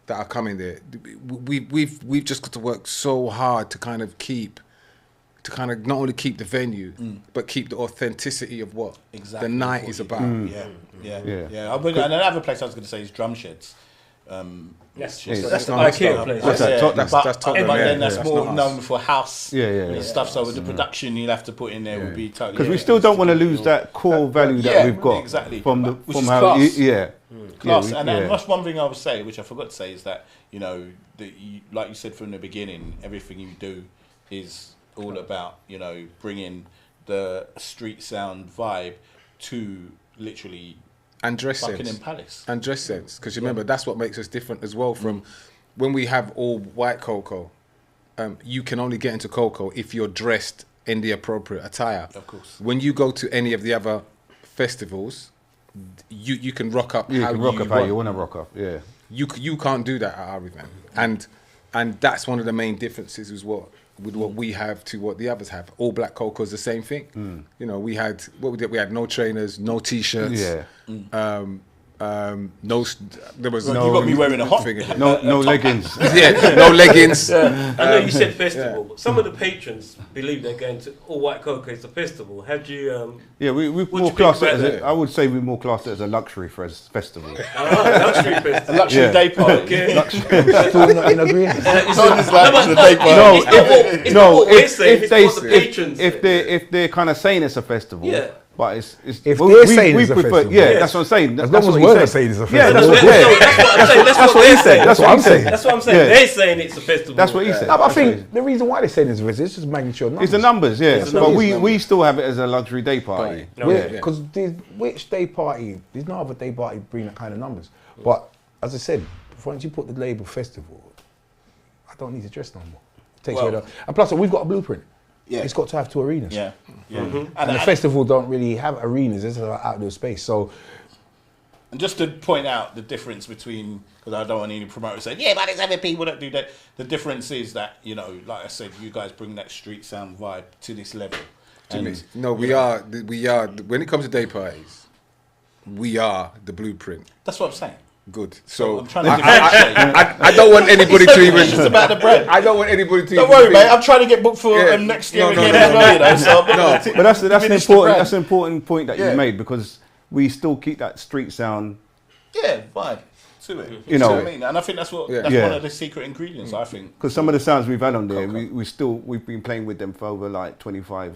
are coming there, we've just got to work so hard to kind of not only keep the venue, but keep the authenticity of what the night is about. Yeah. And another place I was going to say is drum sheds. That's That's the not IKEA us, place. What's that? That's but Tottenham, but yeah. then that's That's more not us. known for house Yeah, and stuff. So the production you'll have to put in there would be totally. Because we still don't want to lose that core value that yeah, we've got exactly. from Which is class. yeah. Class, Yeah, and yeah. that's one thing I would say, which I forgot to say, is that like you said from the beginning, everything you do is all about bringing the street sound vibe to literally And dress Buckingham sense. Palace. And dress sense. Because remember, that's what makes us different as well from when we have all white Coco. You can only get into Coco if you're dressed in the appropriate attire. Of course. When you go to any of the other festivals, you can rock up You how can rock you up how want. you want to rock up. Yeah. You can't do that at our event, and that's one of the main differences is what we have to what the others have. All black Coco is the same thing. We had we had no trainers, no t-shirts. Yeah. There was You got me wearing a hot. No leggings. yeah, no leggings. I know you said festival, but some of the patrons believe they're going to all white Coco is a festival. How do you? Yeah, we What do more you class think it as about a, that? I would say we more class it as a luxury festival. Luxury festival. Luxury Yeah. day party. Okay. Still not in agreement. It's like the day party. No, It's not what we're saying, it's they what the patrons say. if they're kind of saying it's a festival, Yeah. but it's If well, they're saying it's a prefer, festival. yeah, Yes. that's what I'm saying. As That's long as what he we're said. saying it's a Yeah, festival. that's what, yeah. That's what I'm saying. That's That's what what he they're said. saying. That's what I'm saying. That's what I'm saying. Yeah. They're saying it's a festival. That's what he said. No, but I That's what he think the reason why they're saying it's a festival is just magnitude of numbers. It's the numbers, yeah. It's the But numbers. we still have it as a luxury day party. No, Yeah. Because which day party, there's no other day party bring that kind of numbers. But as I said, once you put the label festival, I don't need to dress no more. It takes away and plus we've got a blueprint. Yeah. It's got to have 2 arenas. Yeah. Yeah. And the festival don't really have arenas, it's an outdoor space. So And just to point out the difference between, because I don't want any promoters saying, yeah, but there's other people that do that. The difference is that, like I said, you guys bring that street sound vibe to this level. And, No, we are. When it comes to day parties, we are the blueprint. That's what I'm saying. Good. So I'm trying to differentiate. I don't want anybody to even. It's about the bread. I don't want anybody to. Don't even worry, think- mate. I'm trying to get booked for Yeah. next year No, again no, as no, well, you know. So I'm not No. gonna But that's an diminish the important brand. point that Yeah. you made, because we still keep that street sound. Yeah, vibe to it. You know. what I mean? And I think that's what Yeah. that's Yeah. one of the secret ingredients. I think. Because some of the sounds we've had on there, we've been playing with them for over like 25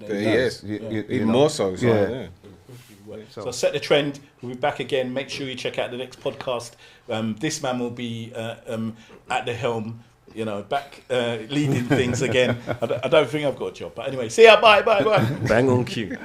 Yes. you Even know. more so. So Yeah. yeah. So set the trend. We'll be back again. Make sure you check out the next podcast. This man will be at the helm. Back leading things again. I don't think I've got a job, but anyway. See ya. Bye. Bang on cue.